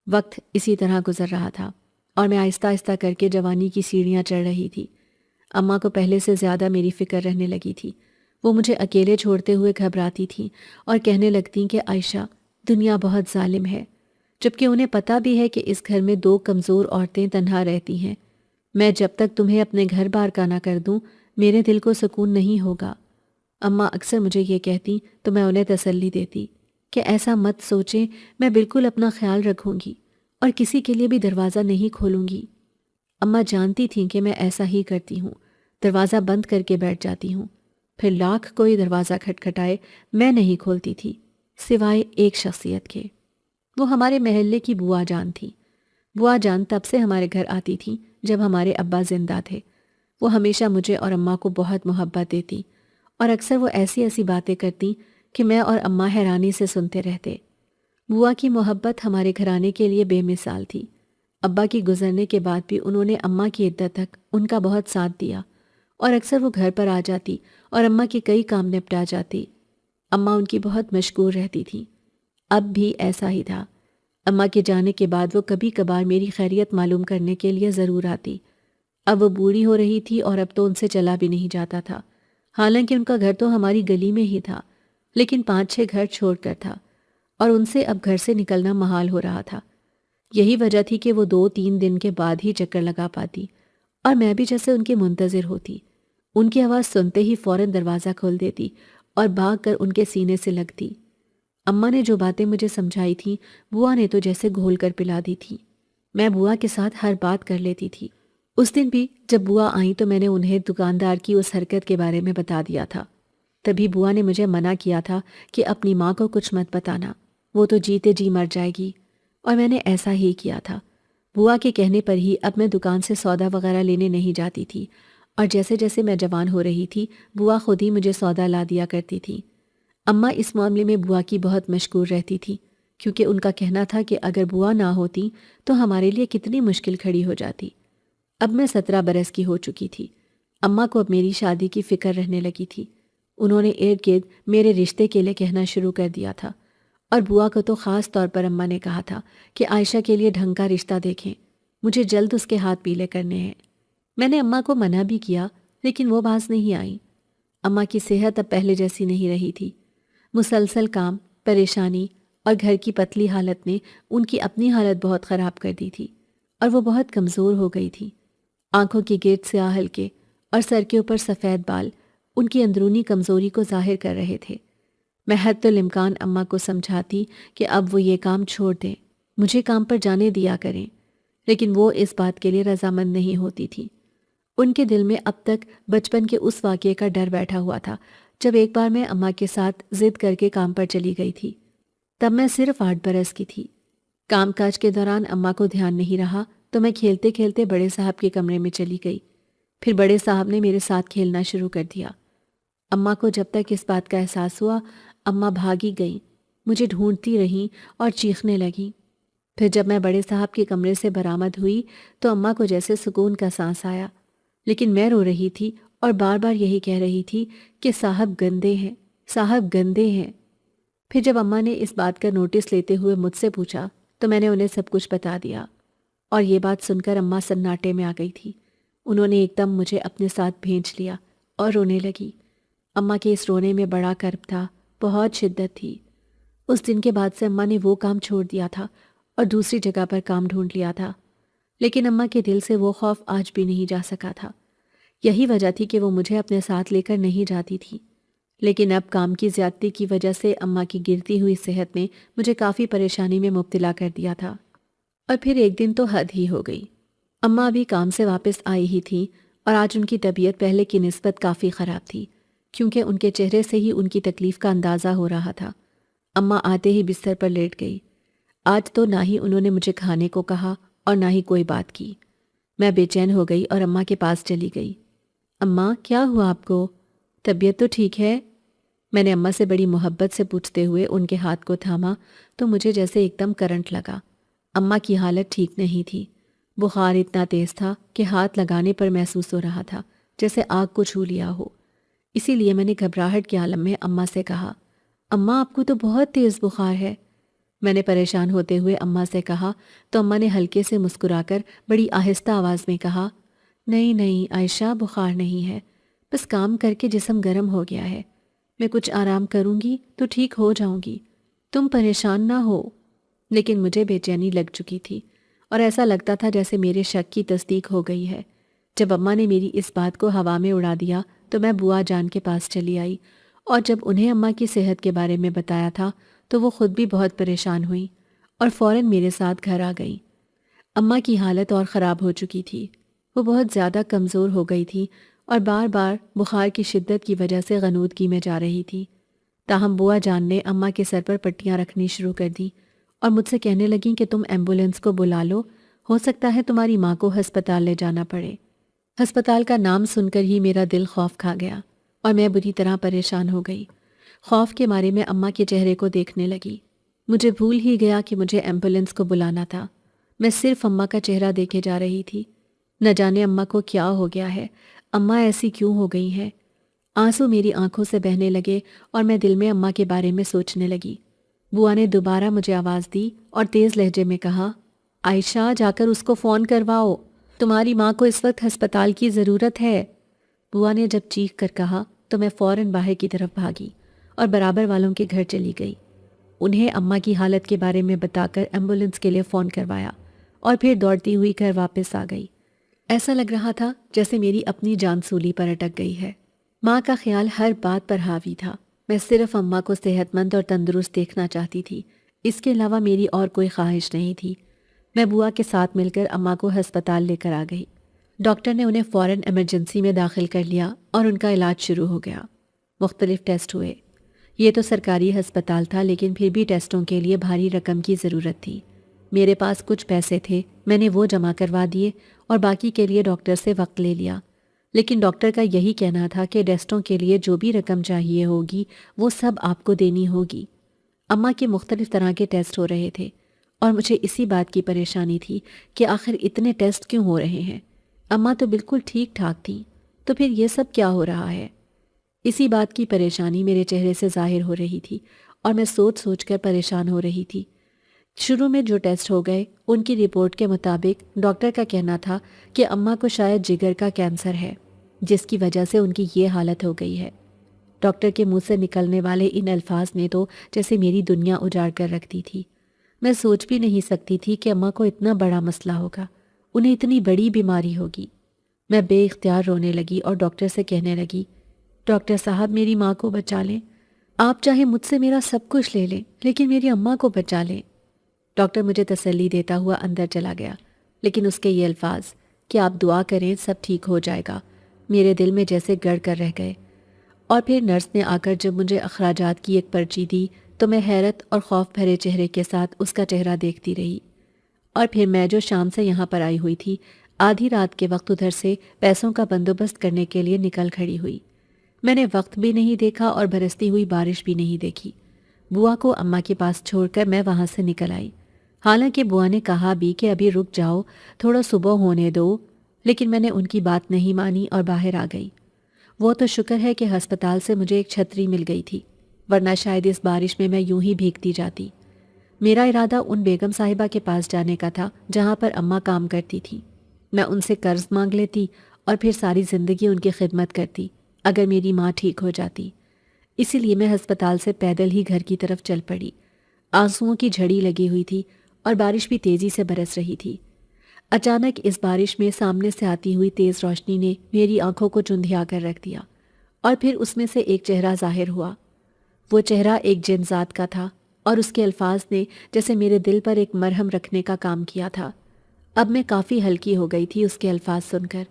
وقت اسی طرح گزر رہا تھا اور میں آہستہ آہستہ کر کے جوانی کی سیڑھیاں چڑھ رہی تھی۔ اماں کو پہلے سے زیادہ میری فکر رہنے لگی تھی۔ وہ مجھے اکیلے چھوڑتے ہوئے گھبراتی تھیں اور کہنے لگتیں کہ عائشہ، دنیا بہت ظالم ہے، جبکہ انہیں پتہ بھی ہے کہ اس گھر میں دو کمزور عورتیں تنہا رہتی ہیں۔ میں جب تک تمہیں اپنے گھر بار کا نہ کر دوں میرے دل کو سکون نہیں ہوگا۔ اماں اکثر مجھے یہ کہتی تو میں انہیں تسلی دیتی کہ ایسا مت سوچیں، میں بالکل اپنا خیال رکھوں گی اور کسی کے لیے بھی دروازہ نہیں کھولوں گی۔ اماں جانتی تھیں کہ میں ایسا ہی کرتی ہوں، دروازہ بند کر کے بیٹھ جاتی ہوں، پھر لاکھ کوئی دروازہ کھٹکھٹائے میں نہیں کھولتی تھی، سوائے ایک شخصیت کے۔ وہ ہمارے محلے کی بوا جان تھی۔ بوا جان تب سے ہمارے گھر آتی تھیں جب ہمارے ابا زندہ تھے۔ وہ ہمیشہ مجھے اور اماں کو بہت محبت دیتی اور اکثر وہ ایسی ایسی باتیں کرتی کہ میں اور اماں حیرانی سے سنتے رہتے۔ بوا کی محبت ہمارے گھرانے کے لیے بے مثال تھی۔ ابا کی گزرنے کے بعد بھی انہوں نے اماں کی عدت تک ان کا بہت ساتھ دیا اور اکثر وہ گھر پر آ جاتی اور اماں کے کئی کام نپٹا جاتی۔ اماں ان کی بہت مشکور رہتی تھی۔ اب بھی ایسا ہی تھا۔ اماں کے جانے کے بعد وہ کبھی کبھار میری خیریت معلوم کرنے کے لیے ضرور آتی۔ اب وہ بوڑھی ہو رہی تھی اور اب تو ان سے چلا بھی نہیں جاتا تھا۔ حالانکہ ان کا گھر تو ہماری گلی میں ہی تھا، لیکن 5-6 گھر چھوڑ کر تھا اور ان سے اب گھر سے نکلنا محال ہو رہا تھا۔ یہی وجہ تھی کہ وہ 2-3 دن کے بعد ہی چکر لگا پاتی اور میں بھی جیسے ان کی منتظر ہوتی۔ ان کی آواز سنتے ہی فوراً دروازہ کھول دیتی اور بھاگ کر ان کے سینے سے لگتی۔ اماں نے جو باتیں مجھے سمجھائی تھیں بوا نے تو جیسے گھول کر پلا دی تھی۔ میں بوا کے ساتھ ہر بات کر لیتی تھی۔ اس دن بھی جب بوا آئیں تو میں نے انہیں دکاندار کی اس حرکت کے بارے میں بتا دیا تھا۔ تبھی بوا نے مجھے منع کیا تھا کہ اپنی ماں کو کچھ مت بتانا، وہ تو جیتے جی مر جائے گی، اور میں نے ایسا ہی کیا تھا۔ بوا کے کہنے پر ہی اب میں دکان سے سودا وغیرہ لینے نہیں جاتی تھی، اور جیسے جیسے میں جوان ہو رہی تھی بوا خود ہی مجھے سودا لا دیا کرتی تھی۔ اماں اس معاملے میں بوا کی بہت مشکور رہتی تھی، کیونکہ ان کا کہنا تھا کہ اگر بوا نہ ہوتی تو ہمارے لیے کتنی مشکل کھڑی ہو جاتی۔ اب میں 17 برس کی ہو چکی تھی۔ اماں کو اب میری شادی کی فکر رہنے لگی تھی۔ انہوں نے ارد گرد میرے رشتے کے لیے کہنا شروع کر دیا تھا، اور بوا کو تو خاص طور پر اماں نے کہا تھا کہ عائشہ کے لیے ڈھنگ کا رشتہ دیکھیں، مجھے جلد اس کے ہاتھ پیلے کرنے ہیں۔ میں نے اماں کو منع بھی کیا، لیکن وہ باز نہیں آئی۔ اماں کی صحت اب پہلے جیسی نہیں رہی تھی۔ مسلسل کام، پریشانی اور گھر کی پتلی حالت نے ان کی اپنی حالت بہت خراب کر دی تھی، اور وہ بہت کمزور ہو گئی تھی۔ آنکھوں کے گرد سیاہ حلقے اور سر کے اوپر سفید بال ان کی اندرونی کمزوری کو ظاہر کر رہے تھے۔ میں حد الامکان اماں کو سمجھاتی کہ اب وہ یہ کام چھوڑ دیں، مجھے کام پر جانے دیا کریں، لیکن وہ اس بات کے لیے رضامند نہیں ہوتی تھی۔ ان کے دل میں اب تک بچپن کے اس واقعے کا ڈر بیٹھا ہوا تھا جب ایک بار میں اماں کے ساتھ ضد کر کے کام پر چلی گئی تھی۔ تب میں صرف 8 برس کی تھی۔ کام کاج کے دوران اماں کو دھیان نہیں رہا تو میں کھیلتے کھیلتے بڑے صاحب کے کمرے میں چلی گئی۔ پھر بڑے صاحب نے میرے ساتھ کھیلنا شروع کر دیا۔ اماں کو جب تک اس بات کا احساس ہوا، اماں بھاگی گئیں، مجھے ڈھونڈتی رہیں اور چیخنے لگیں۔ پھر جب میں بڑے صاحب کے کمرے سے برآمد ہوئی تو اماں کو جیسے سکون کا سانس آیا، لیکن میں رو رہی تھی اور بار بار یہی کہہ رہی تھی کہ صاحب گندے ہیں، صاحب گندے ہیں۔ پھر جب اماں نے اس بات کا نوٹس لیتے ہوئے مجھ سے پوچھا تو میں نے انہیں سب کچھ بتا دیا، اور یہ بات سن کر اماں سناٹے میں آ گئی تھی۔ انہوں نے ایک دم مجھے اپنے ساتھ بھینچ لیا اور رونے لگی۔ اماں کے اس رونے میں بڑا کرب تھا، بہت شدت تھی۔ اس دن کے بعد سے اماں نے وہ کام چھوڑ دیا تھا اور دوسری جگہ پر کام ڈھونڈ لیا تھا، لیکن اماں کے دل سے وہ خوف آج بھی نہیں جا سکا تھا۔ یہی وجہ تھی کہ وہ مجھے اپنے ساتھ لے کر نہیں جاتی تھی، لیکن اب کام کی زیادتی کی وجہ سے اماں کی گرتی ہوئی صحت نے مجھے کافی پریشانی میں مبتلا کر دیا تھا۔ اور پھر ایک دن تو حد ہی ہو گئی۔ اماں ابھی کام سے واپس آئی ہی تھیں، اور آج ان کی طبیعت پہلے کی نسبت کافی خراب تھی، کیونکہ ان کے چہرے سے ہی ان کی تکلیف کا اندازہ ہو رہا تھا۔ اماں آتے ہی بستر پر لیٹ گئی۔ آج تو نہ ہی انہوں نے مجھے کھانے کو کہا اور نہ ہی کوئی بات کی۔ میں بے چین ہو گئی اور اماں کے پاس چلی گئی۔ اماں، کیا ہوا آپ کو؟ طبیعت تو ٹھیک ہے؟ میں نے اماں سے بڑی محبت سے پوچھتے ہوئے ان کے ہاتھ کو تھاما تو مجھے جیسے ایک دم کرنٹ لگا۔ اماں کی حالت ٹھیک نہیں تھی۔ بخار اتنا تیز تھا کہ ہاتھ لگانے پر محسوس ہو رہا تھا جیسے آگ کو چھو لیا ہو۔ اسی لیے میں نے گھبراہٹ کے عالم میں اماں سے کہا، اماں آپ کو تو بہت تیز بخار ہے۔ میں نے پریشان ہوتے ہوئے اماں سے کہا تو اماں نے ہلکے سے مسکرا کر بڑی آہستہ آواز میں کہا، نہیں نہیں عائشہ، بخار نہیں ہے، بس کام کر کے جسم گرم ہو گیا ہے، میں کچھ آرام کروں گی تو ٹھیک ہو جاؤں گی، تم پریشان نہ ہو۔ لیکن مجھے بے چینی لگ چکی تھی اور ایسا لگتا تھا جیسے میرے شک کی تصدیق ہو گئی ہے۔ جب اماں نے میری اس بات کو ہوا میں اڑا دیا تو میں بوا جان کے پاس چلی آئی، اور جب انہیں اماں کی صحت کے بارے میں بتایا تھا تو وہ خود بھی بہت پریشان ہوئیں اور فوراً میرے ساتھ گھر آ گئیں۔ اماں کی حالت اور خراب ہو چکی تھی، وہ بہت زیادہ کمزور ہو گئی تھی اور بار بار بخار کی شدت کی وجہ سے غنودگی میں جا رہی تھی۔ تاہم بوا جان نے اماں کے سر پر پٹیاں رکھنی شروع کر دیں اور مجھ سے کہنے لگیں کہ تم ایمبولینس کو بلا لو، ہو سکتا ہے تمہاری ماں کو ہسپتال لے جانا پڑے۔ ہسپتال کا نام سن کر ہی میرا دل خوف کھا گیا اور میں بری طرح پریشان ہو گئی۔ خوف کے مارے میں اماں کے چہرے کو دیکھنے لگی۔ مجھے بھول ہی گیا کہ مجھے ایمبولینس کو بلانا تھا۔ میں صرف اماں کا چہرہ دیکھے جا رہی تھی۔ نہ جانے اماں کو کیا ہو گیا ہے، اماں ایسی کیوں ہو گئی ہیں۔ آنسو میری آنکھوں سے بہنے لگے اور میں دل میں اماں کے بارے میں سوچنے لگی۔ بوا نے دوبارہ مجھے آواز دی اور تیز لہجے میں کہا، عائشہ، جا کر اس کو فون کرواؤ، تمہاری ماں کو اس وقت ہسپتال کی ضرورت ہے۔ بوا نے جب چیخ کر کہا تو میں فوراً باہر کی طرف بھاگی اور برابر والوں کے گھر چلی گئی۔ انہیں اماں کی حالت کے بارے میں بتا کر ایمبولینس کے لیے فون کروایا اور پھر دوڑتی ہوئی گھر واپس آ گئی۔ ایسا لگ رہا تھا جیسے میری اپنی جان سولی پر اٹک گئی ہے۔ ماں کا خیال ہر بات پر حاوی تھا۔ میں صرف اماں کو صحت مند اور تندرست دیکھنا چاہتی تھی، اس کے علاوہ میری اور کوئی خواہش نہیں تھی۔ میں بوا کے ساتھ مل کر اماں کو ہسپتال لے کر آ گئی۔ ڈاکٹر نے انہیں فوراً ایمرجنسی میں داخل کر لیا اور ان کا علاج شروع ہو گیا۔ مختلف ٹیسٹ ہوئے۔ یہ تو سرکاری ہسپتال تھا، لیکن پھر بھی ٹیسٹوں کے لیے بھاری رقم کی ضرورت تھی۔ میرے پاس کچھ پیسے تھے، میں نے وہ جمع کروا دیے اور باقی کے لیے ڈاکٹر سے وقت لے لیا۔ لیکن ڈاکٹر کا یہی کہنا تھا کہ ٹیسٹوں کے لیے جو بھی رقم چاہیے ہوگی وہ سب آپ کو دینی ہوگی۔ اماں کے مختلف طرح کے ٹیسٹ ہو رہے تھے اور مجھے اسی بات کی پریشانی تھی کہ آخر اتنے ٹیسٹ کیوں ہو رہے ہیں؟ اماں تو بالکل ٹھیک ٹھاک تھیں، تو پھر یہ سب کیا ہو رہا ہے؟ اسی بات کی پریشانی میرے چہرے سے ظاہر ہو رہی تھی اور میں سوچ سوچ کر پریشان ہو رہی تھی۔ شروع میں جو ٹیسٹ ہو گئے ان کی رپورٹ کے مطابق ڈاکٹر کا کہنا تھا کہ اماں کو شاید جگر کا کینسر ہے، جس کی وجہ سے ان کی یہ حالت ہو گئی ہے۔ ڈاکٹر کے منہ سے نکلنے والے ان الفاظ نے تو جیسے میری دنیا اجاڑ کر رکھ دی تھی۔ میں سوچ بھی نہیں سکتی تھی کہ اماں کو اتنا بڑا مسئلہ ہوگا، انہیں اتنی بڑی بیماری ہوگی۔ میں بے اختیار رونے لگی اور ڈاکٹر سے کہنے لگی، ڈاکٹر صاحب میری ماں کو بچا لیں، آپ چاہے مجھ سے میرا سب کچھ لے لیں لیکن میری اماں کو بچا لیں۔ ڈاکٹر مجھے تسلی دیتا ہوا اندر چلا گیا، لیکن اس کے یہ الفاظ کہ آپ دعا کریں سب ٹھیک ہو جائے گا میرے دل میں جیسے گڑ کر رہ گئے۔ اور پھر نرس نے آ کر جب مجھے اخراجات کی ایک پرچی دی تو میں حیرت اور خوف بھرے چہرے کے ساتھ اس کا چہرہ دیکھتی رہی۔ اور پھر میں جو شام سے یہاں پر آئی ہوئی تھی، آدھی رات کے وقت ادھر سے پیسوں کا بندوبست کرنے کے لیے نکل کھڑی ہوئی۔ میں نے وقت بھی نہیں دیکھا اور برستی ہوئی بارش بھی نہیں دیکھی۔ بوا کو اماں کے پاس چھوڑ کر میں وہاں سے نکل آئی۔ حالانکہ بوا نے کہا بھی کہ ابھی رک جاؤ، تھوڑا صبح ہونے دو، لیکن میں نے ان کی بات نہیں مانی اور باہر آ گئی۔ وہ تو شکر ہے کہ ہسپتال سے مجھے ایک چھتری مل گئی تھی، ورنہ شاید اس بارش میں یوں ہی بھیگتی جاتی۔ میرا ارادہ ان بیگم صاحبہ کے پاس جانے کا تھا جہاں پر اماں کام کرتی تھی۔ میں ان سے قرض مانگ لیتی اور پھر ساری زندگی ان کی خدمت کرتی اگر میری ماں ٹھیک ہو جاتی۔ اسی لیے میں ہسپتال سے پیدل ہی گھر کی طرف چل پڑی۔ آنسوؤں کی جھڑی لگی ہوئی تھی اور بارش بھی تیزی سے برس رہی تھی۔ اچانک اس بارش میں سامنے سے آتی ہوئی تیز روشنی نے میری آنکھوں کو چندھیا کر رکھ دیا اور پھر اس میں سے ایک چہرہ ظاہر ہوا۔ وہ چہرہ ایک جن ذات کا تھا اور اس کے الفاظ نے جیسے میرے دل پر ایک مرہم رکھنے کا کام کیا تھا۔ اب میں کافی ہلکی ہو گئی تھی اس کے الفاظ سن کر۔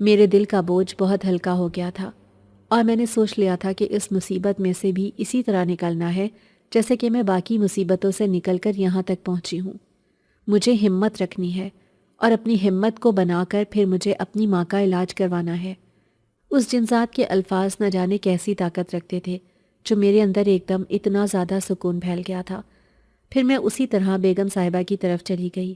میرے دل کا بوجھ بہت ہلکا ہو گیا تھا اور میں نے سوچ لیا تھا کہ اس مصیبت میں سے بھی اسی طرح نکلنا ہے جیسے کہ میں باقی مصیبتوں سے نکل کر یہاں تک پہنچی ہوں۔ مجھے ہمت رکھنی ہے اور اپنی ہمت کو بنا کر پھر مجھے اپنی ماں کا علاج کروانا ہے۔ اس جنزات کے الفاظ نہ جانے کیسی طاقت رکھتے تھے جو میرے اندر ایک دم اتنا زیادہ سکون پھیل گیا تھا۔ پھر میں اسی طرح بیگم صاحبہ کی طرف چلی گئی۔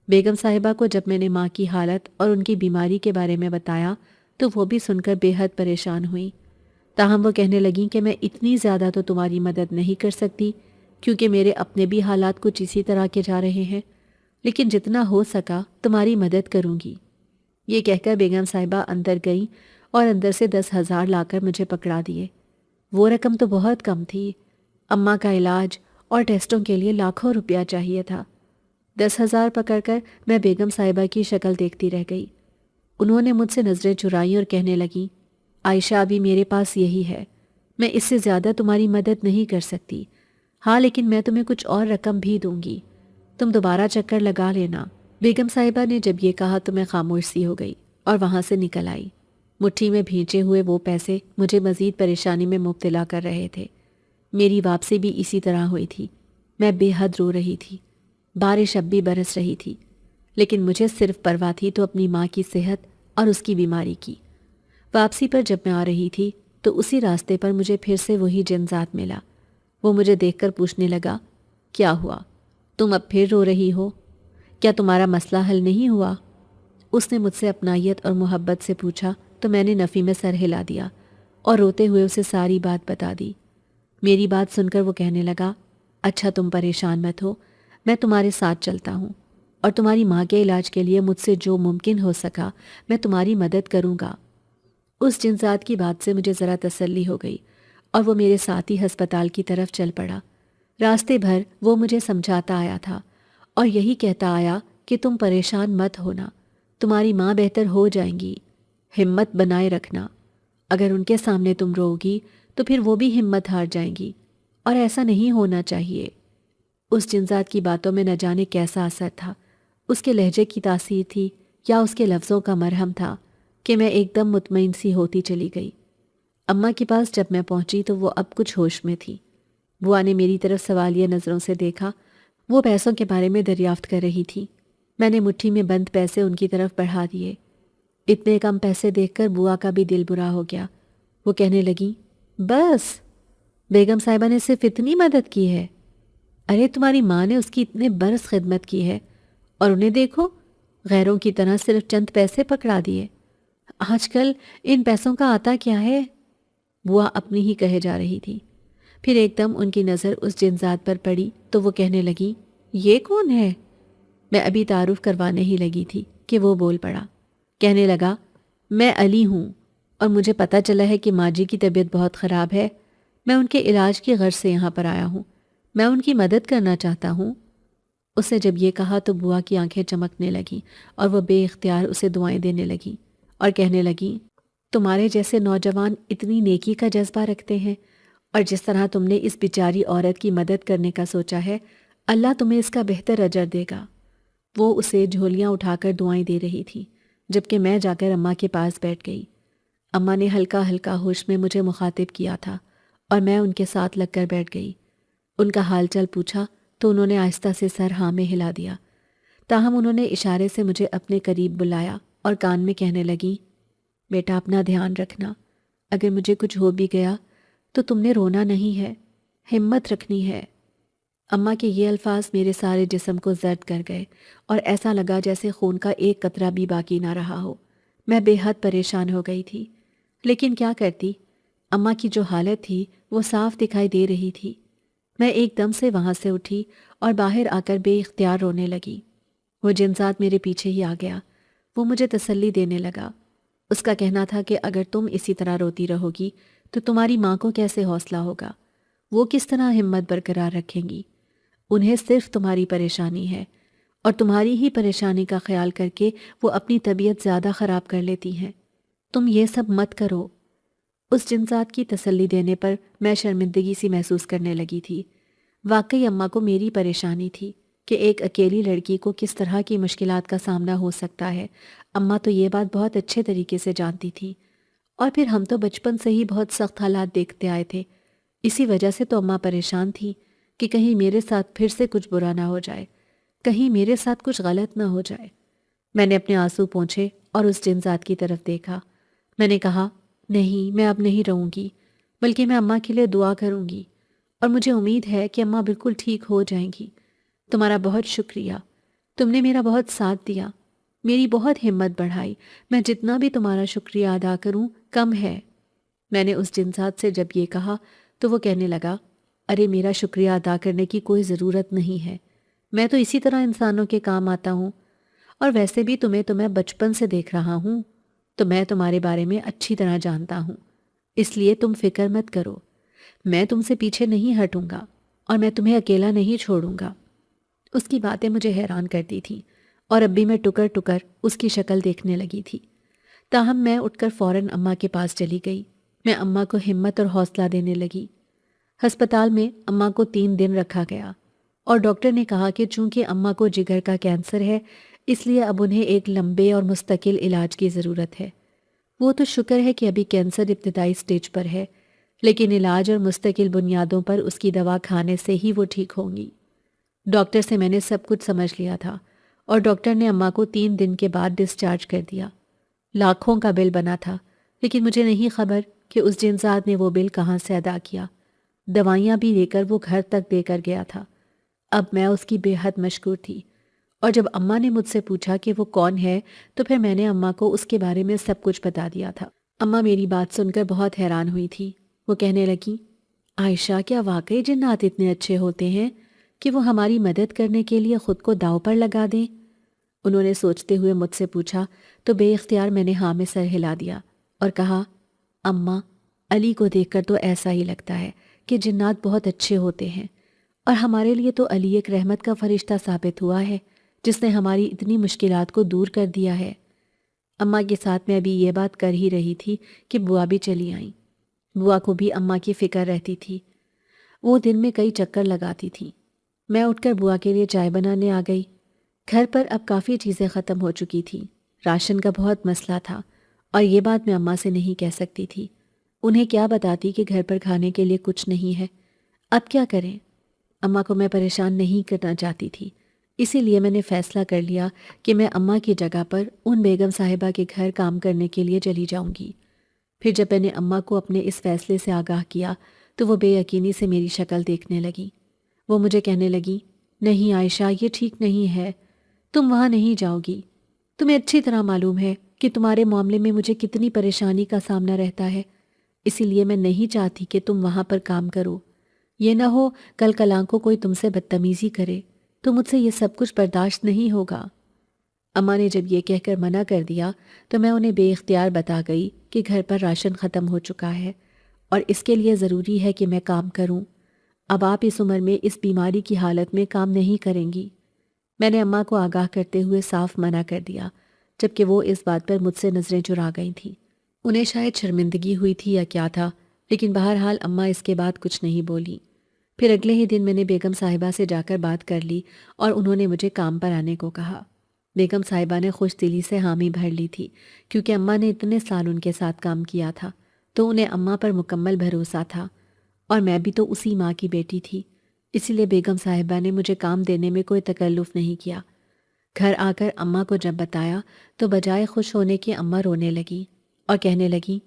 بیگم صاحبہ کو جب میں نے ماں کی حالت اور ان کی بیماری کے بارے میں بتایا تو وہ بھی سن کر بے حد پریشان ہوئی۔ تاہم وہ کہنے لگیں کہ میں اتنی زیادہ تو تمہاری مدد نہیں کر سکتی کیونکہ میرے اپنے بھی حالات کچھ اسی طرح کے جا رہے ہیں، لیکن جتنا ہو سکا تمہاری مدد کروں گی۔ یہ کہہ کر بیگم صاحبہ اندر گئیں اور اندر سے 10,000 لا کر مجھے پکڑا دیے۔ وہ رقم تو بہت کم تھی، اماں کا علاج اور ٹیسٹوں کے لیے لاکھوں روپیہ چاہیے تھا۔ 10,000 پکڑ کر میں بیگم صاحبہ کی شکل دیکھتی رہ گئی۔ انہوں نے مجھ سے نظریں چرائیں اور کہنے لگیں، عائشہ ابھی میرے پاس یہی ہے، میں اس سے زیادہ تمہاری مدد نہیں کر سکتی۔ ہاں لیکن میں تمہیں کچھ اور رقم بھی دوں گی، تم دوبارہ چکر لگا لینا۔ بیگم صاحبہ نے جب یہ کہا تو میں خاموش سی ہو گئی اور وہاں سے نکل آئی۔ مٹھی میں بھینچے ہوئے وہ پیسے مجھے مزید پریشانی میں مبتلا کر رہے تھے۔ میری واپسی بھی اسی طرح ہوئی تھی۔ میں بے حد رو رہی تھی۔ بارش اب بھی برس رہی تھی، لیکن مجھے صرف پرواہ تھی تو اپنی ماں کی صحت اور اس کی بیماری کی۔ واپسی پر جب میں آ رہی تھی تو اسی راستے پر مجھے پھر سے وہی جن ذات ملا۔ وہ مجھے دیکھ کر پوچھنے لگا، کیا ہوا؟ تم اب پھر رو رہی ہو؟ کیا تمہارا مسئلہ حل نہیں ہوا؟ اس نے مجھ سے اپنائیت اور محبت سے پوچھا تو میں نے نفی میں سر ہلا دیا اور روتے ہوئے اسے ساری بات بتا دی۔ میری بات سن کر وہ کہنے لگا، اچھا تم پریشان مت ہو، میں تمہارے ساتھ چلتا ہوں اور تمہاری ماں کے علاج کے لیے مجھ سے جو ممکن ہو سکا میں تمہاری مدد کروں گا۔ اس جنزات کی بات سے مجھے ذرا تسلی ہو گئی اور وہ میرے ساتھ ہی ہسپتال کی طرف چل پڑا۔ راستے بھر وہ مجھے سمجھاتا آیا تھا اور یہی کہتا آیا کہ تم پریشان مت ہونا، تمہاری ماں بہتر ہو جائیں گی، ہمت بنائے رکھنا۔ اگر ان کے سامنے تم رو گی تو پھر وہ بھی ہمت ہار جائیں گی اور ایسا نہیں ہونا چاہیے۔ اس جنزات کی باتوں میں نہ جانے کیسا اثر تھا، اس کے لہجے کی تاثیر تھی یا اس کے لفظوں کا مرہم تھا کہ میں ایک دم مطمئن سی ہوتی چلی گئی۔ اماں کے پاس جب میں پہنچی تو وہ اب کچھ ہوش میں تھی۔ بوا نے میری طرف سوالیہ نظروں سے دیکھا۔ وہ پیسوں کے بارے میں دریافت کر رہی تھی۔ میں نے مٹھی میں بند پیسے ان کی طرف بڑھا دیے۔ اتنے کم پیسے دیکھ کر بوا کا بھی دل برا ہو گیا۔ وہ کہنے لگی، بس بیگم صاحبہ نے صرف اتنی مدد کی ہے؟ ارے تمہاری ماں نے اس کی اتنے برس خدمت کی ہے، اور انہیں دیکھو، غیروں کی طرح صرف چند پیسے پکڑا دیے۔ آج کل ان پیسوں کا آتا کیا ہے؟ بوا اپنی ہی کہے جا رہی تھی۔ پھر ایک دم ان کی نظر اس جنزاد پر پڑی تو وہ کہنے لگی، یہ کون ہے؟ میں ابھی تعارف کروانے ہی لگی تھی کہ وہ بول پڑا۔ کہنے لگا، میں علی ہوں، اور مجھے پتہ چلا ہے کہ ماں جی کی طبیعت بہت خراب ہے۔ میں ان کے علاج کی غرض سے یہاں پر آیا ہوں۔ میں ان کی مدد کرنا چاہتا ہوں۔ اس نے جب یہ کہا تو بوا کی آنکھیں چمکنے لگیں اور وہ بے اختیار اسے دعائیں دینے لگی اور کہنے لگی، تمہارے جیسے نوجوان اتنی نیکی کا جذبہ رکھتے ہیں، اور جس طرح تم نے اس بیچاری عورت کی مدد کرنے کا سوچا ہے، اللہ تمہیں اس کا بہتر اجر دے گا۔ وہ اسے جھولیاں اٹھا کر دعائیں دے رہی تھی، جبکہ میں جا کر اماں کے پاس بیٹھ گئی۔ اماں نے ہلکا ہلکا ہوش میں مجھے مخاطب کیا تھا اور میں ان کے ساتھ لگ کر بیٹھ گئی۔ ان کا حال چال پوچھا تو انہوں نے آہستہ سے سر ہاں میں ہلا دیا، تاہم انہوں نے اشارے سے مجھے اپنے قریب بلایا اور کان میں کہنے لگی، بیٹا اپنا دھیان رکھنا، اگر مجھے کچھ ہو بھی گیا تو تم نے رونا نہیں ہے، ہمت رکھنی ہے۔ اماں کے یہ الفاظ میرے سارے جسم کو زرد کر گئے اور ایسا لگا جیسے خون کا ایک قطرہ بھی باقی نہ رہا ہو۔ میں بے حد پریشان ہو گئی تھی، لیکن کیا کرتی؟ اماں کی جو حالت تھی وہ صاف دکھائی دے رہی تھی۔ میں ایک دم سے وہاں سے اٹھی اور باہر آ کر بے اختیار رونے لگی۔ وہ جنزاد میرے پیچھے ہی آ گیا۔ وہ مجھے تسلی دینے لگا۔ اس کا کہنا تھا کہ اگر تم اسی طرح روتی رہو گی تو تمہاری ماں کو کیسے حوصلہ ہوگا؟ وہ کس طرح ہمت برقرار رکھیں گی؟ انہیں صرف تمہاری پریشانی ہے، اور تمہاری ہی پریشانی کا خیال کر کے وہ اپنی طبیعت زیادہ خراب کر لیتی ہیں۔ تم یہ سب مت کرو۔ اس جنزاد کی تسلی دینے پر میں شرمندگی سی محسوس کرنے لگی تھی۔ واقعی اماں کو میری پریشانی تھی کہ ایک اکیلی لڑکی کو کس طرح کی مشکلات کا سامنا ہو سکتا ہے۔ اماں تو یہ بات بہت اچھے طریقے سے جانتی تھی، اور پھر ہم تو بچپن سے ہی بہت سخت حالات دیکھتے آئے تھے۔ اسی وجہ سے تو اماں پریشان تھی کہ کہیں میرے ساتھ پھر سے کچھ برا نہ ہو جائے، کہیں میرے ساتھ کچھ غلط نہ ہو جائے۔ میں نے اپنے آنسو پونچھے اور اس جنزاد کی طرف دیکھا۔ میں نے کہا، نہیں، میں اب نہیں رہوں گی، بلکہ میں اماں کے لیے دعا کروں گی، اور مجھے امید ہے کہ اماں بالکل ٹھیک ہو جائیں گی۔ تمہارا بہت شکریہ، تم نے میرا بہت ساتھ دیا، میری بہت ہمت بڑھائی۔ میں جتنا بھی تمہارا شکریہ ادا کروں کم ہے۔ میں نے اس جنزاد سے جب یہ کہا تو وہ کہنے لگا، ارے میرا شکریہ ادا کرنے کی کوئی ضرورت نہیں ہے، میں تو اسی طرح انسانوں کے کام آتا ہوں، اور ویسے بھی تمہیں تو میں بچپن سے دیکھ رہا ہوں، تو میں تمہارے بارے میں اچھی طرح جانتا ہوں، اس لیے تم فکر مت کرو، میں تم سے پیچھے نہیں ہٹوں گا، اور میں تمہیں اکیلا نہیں چھوڑوں گا۔ اس کی باتیں مجھے حیران کرتی تھیں، اور اب بھی میں ٹکر ٹکر اس کی شکل دیکھنے لگی تھی۔ تاہم میں اٹھ کر فوراً اماں کے پاس چلی گئی۔ میں اماں کو ہمت اور حوصلہ دینے لگی۔ ہسپتال میں اماں کو 3 دن رکھا گیا، اور ڈاکٹر نے کہا کہ چونکہ اماں کو جگر کا کینسر ہے، اس لیے اب انہیں ایک لمبے اور مستقل علاج کی ضرورت ہے۔ وہ تو شکر ہے کہ ابھی کینسر ابتدائی سٹیج پر ہے، لیکن علاج اور مستقل بنیادوں پر اس کی دوا کھانے سے ہی وہ ٹھیک ہوں گی۔ ڈاکٹر سے میں نے سب کچھ سمجھ لیا تھا، اور ڈاکٹر نے اماں کو 3 دن کے بعد ڈسچارج کر دیا۔ لاکھوں کا بل بنا تھا، لیکن مجھے نہیں خبر کہ اس جنزاد نے وہ بل کہاں سے ادا کیا۔ دوائیاں بھی لے کر وہ گھر تک دے کر گیا تھا۔ اب میں اس کی بے حد مشکور تھی، اور جب اماں نے مجھ سے پوچھا کہ وہ کون ہے تو پھر میں نے اماں کو اس کے بارے میں سب کچھ بتا دیا تھا۔ اماں میری بات سن کر بہت حیران ہوئی تھی۔ وہ کہنے لگی، عائشہ، کیا واقعی جنات اتنے اچھے ہوتے ہیں کہ وہ ہماری مدد کرنے کے لیے خود کو داؤ پر لگا دیں؟ انہوں نے سوچتے ہوئے مجھ سے پوچھا تو بے اختیار میں نے ہاں میں سر ہلا دیا اور کہا، اماں، علی کو دیکھ کر تو ایسا ہی لگتا ہے کہ جنات بہت اچھے ہوتے ہیں، اور ہمارے لیے تو علی ایک رحمت کا فرشتہ ثابت ہوا ہے جس نے ہماری اتنی مشکلات کو دور کر دیا ہے۔ اماں کے ساتھ میں ابھی یہ بات کر ہی رہی تھی کہ بوا بھی چلی آئیں۔ بوا کو بھی اماں کی فکر رہتی تھی۔ وہ دن میں کئی چکر لگاتی تھی۔ میں اٹھ کر بوا کے لیے چائے بنانے آ گئی۔ گھر پر اب کافی چیزیں ختم ہو چکی تھیں۔ راشن کا بہت مسئلہ تھا، اور یہ بات میں اماں سے نہیں کہہ سکتی تھی۔ انہیں کیا بتاتی کہ گھر پر کھانے کے لیے کچھ نہیں ہے؟ اب کیا کریں؟ اماں کو میں پریشان نہیں کرنا چاہتی تھی، اسی لیے میں نے فیصلہ کر لیا کہ میں اماں کی جگہ پر ان بیگم صاحبہ کے گھر کام کرنے کے لیے چلی جاؤں گی۔ پھر جب میں نے اماں کو اپنے اس فیصلے سے آگاہ کیا تو وہ بے یقینی سے میری شکل دیکھنے لگی۔ وہ مجھے کہنے لگی، نہیں عائشہ، یہ ٹھیک نہیں ہے، تم وہاں نہیں جاؤ گی۔ تمہیں اچھی طرح معلوم ہے کہ تمہارے معاملے میں مجھے کتنی پریشانی کا سامنا رہتا ہے، اسی لیے میں نہیں چاہتی کہ تم وہاں پر کام کرو۔ یہ نہ ہو کل کلاں کو کوئی تم سے بدتمیزی کرے تو مجھ سے یہ سب کچھ برداشت نہیں ہوگا۔ اماں نے جب یہ کہہ کر منع کر دیا تو میں انہیں بے اختیار بتا گئی کہ گھر پر راشن ختم ہو چکا ہے اور اس کے لیے ضروری ہے کہ میں کام کروں۔ اب آپ اس عمر میں اس بیماری کی حالت میں کام نہیں کریں گی۔ میں نے اماں کو آگاہ کرتے ہوئے صاف منع کر دیا، جبکہ وہ اس بات پر مجھ سے نظریں چرا گئی تھیں۔ انہیں شاید شرمندگی ہوئی تھی یا کیا تھا، لیکن بہرحال اماں اس کے بعد کچھ نہیں بولی۔ پھر اگلے ہی دن میں نے بیگم صاحبہ سے جا کر بات کر لی اور انہوں نے مجھے کام پر آنے کو کہا۔ بیگم صاحبہ نے خوش دلی سے حامی بھر لی تھی، کیونکہ اماں نے اتنے سال ان کے ساتھ کام کیا تھا تو انہیں اماں پر مکمل بھروسہ تھا، اور میں بھی تو اسی ماں کی بیٹی تھی، اسی لیے بیگم صاحبہ نے مجھے کام دینے میں کوئی تکلف نہیں کیا۔ گھر آ کر اماں کو جب بتایا تو بجائے خوش ہونے کے اماں رونے لگی اور کہنے لگی،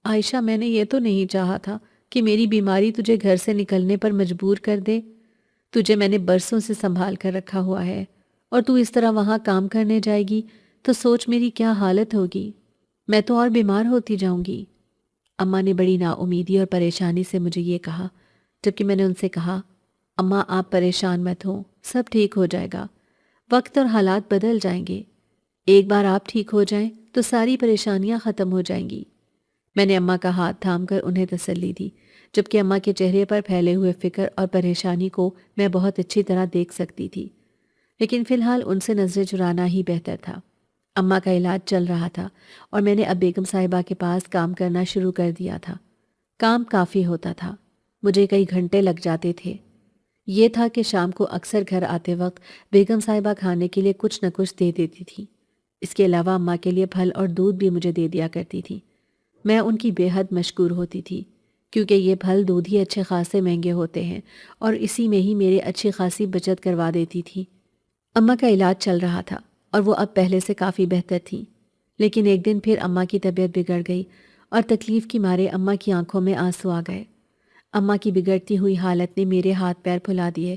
عائشہ، میں نے یہ تو نہیں چاہا تھا کہ میری بیماری تجھے گھر سے نکلنے پر مجبور کر دے۔ تجھے میں نے برسوں سے سنبھال کر رکھا ہوا ہے اور تو اس طرح وہاں کام کرنے جائے گی تو سوچ میری کیا حالت ہوگی، میں تو اور بیمار ہوتی جاؤں گی۔ اماں نے بڑی نا امیدی اور پریشانی سے مجھے یہ کہا، جبکہ میں نے ان سے کہا، اماں آپ پریشان مت ہوں، سب ٹھیک ہو جائے گا، وقت اور حالات بدل جائیں گے، ایک بار آپ ٹھیک ہو جائیں تو ساری پریشانیاں ختم ہو جائیں گی۔ میں نے اماں کا ہاتھ تھام کر انہیں تسلی دی، جبکہ اماں کے چہرے پر پھیلے ہوئے فکر اور پریشانی کو میں بہت اچھی طرح دیکھ سکتی تھی، لیکن فی الحال ان سے نظریں چرانا ہی بہتر تھا۔ اماں کا علاج چل رہا تھا اور میں نے اب بیگم صاحبہ کے پاس کام کرنا شروع کر دیا تھا۔ کام کافی ہوتا تھا، مجھے کئی گھنٹے لگ جاتے تھے۔ یہ تھا کہ شام کو اکثر گھر آتے وقت بیگم صاحبہ کھانے کے لیے کچھ نہ کچھ دے دیتی تھی۔ اس کے علاوہ اماں کے لیے پھل اور دودھ بھی مجھے دے دیا کرتی تھی۔ میں ان کی بے حد مشکور ہوتی تھی، کیونکہ یہ پھل دودھ ہی اچھے خاصے مہنگے ہوتے ہیں اور اسی میں ہی میرے اچھی خاصی بچت کروا دیتی تھی۔ اماں کا علاج چل رہا تھا اور وہ اب پہلے سے کافی بہتر تھی، لیکن ایک دن پھر اماں کی طبیعت بگڑ گئی اور تکلیف کی مارے اماں کی آنکھوں میں آنسو آ گئے۔ اماں کی بگڑتی ہوئی حالت نے میرے ہاتھ پیر پھلا دیے۔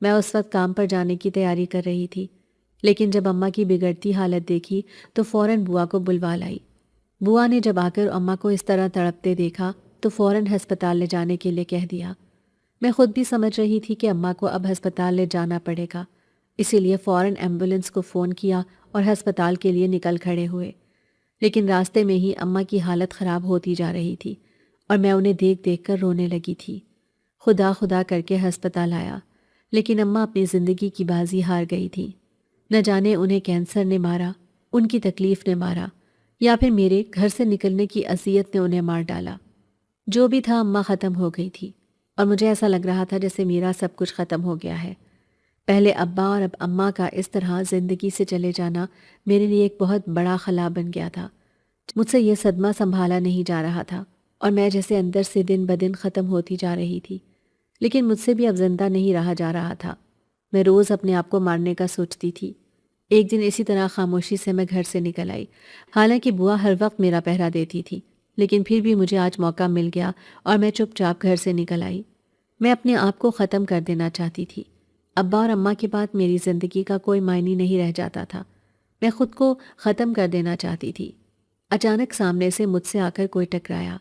میں اس وقت کام پر جانے کی تیاری کر رہی تھی، لیکن جب اماں کی بگڑتی حالت دیکھی تو فوراً بوا کو بلوا لائی۔ بوا نے جب آ کر اماں کو اس طرح تڑپتے دیکھا تو فوراً ہسپتال لے جانے کے لیے کہہ دیا۔ میں خود بھی سمجھ رہی تھی کہ اماں کو اب ہسپتال لے جانا پڑے گا، اسی لیے فوراً ایمبولینس کو فون کیا اور ہسپتال کے لیے نکل کھڑے ہوئے، لیکن راستے میں ہی اماں کی حالت خراب ہوتی جا رہی تھی اور میں انہیں دیکھ دیکھ کر رونے لگی تھی۔ خدا خدا کر کے ہسپتال آیا، لیکن اماں اپنی زندگی کی بازی ہار گئی تھی۔ نہ جانے انہیں کینسر نے مارا، ان کی تکلیف نے مارا، یا پھر میرے گھر سے نکلنے کی اذیت نے انہیں مار ڈالا۔ جو بھی تھا اماں ختم ہو گئی تھی اور مجھے ایسا لگ رہا تھا جیسے میرا سب کچھ ختم ہو گیا ہے۔ پہلے ابا اور اب اماں کا اس طرح زندگی سے چلے جانا میرے لیے ایک بہت بڑا خلا بن گیا تھا۔ مجھ سے یہ صدمہ سنبھالا نہیں جا رہا تھا اور میں جیسے اندر سے دن بدن ختم ہوتی جا رہی تھی، لیکن مجھ سے بھی اب زندہ نہیں رہا جا رہا تھا۔ میں روز اپنے آپ کو مارنے کا سوچتی تھی۔ ایک دن اسی طرح خاموشی سے میں گھر سے نکل آئی، حالانکہ بوا ہر وقت میرا پہرا دیتی تھی، لیکن پھر بھی مجھے آج موقع مل گیا اور میں چپ چاپ گھر سے نکل آئی۔ میں اپنے آپ کو ختم کر دینا چاہتی تھی۔ ابا اور اماں کے بعد میری زندگی کا کوئی معنی نہیں رہ جاتا تھا۔ میں خود کو ختم کر دینا چاہتی تھی۔ اچانک سامنے سے مجھ سے آ کر کوئی ٹکرایا۔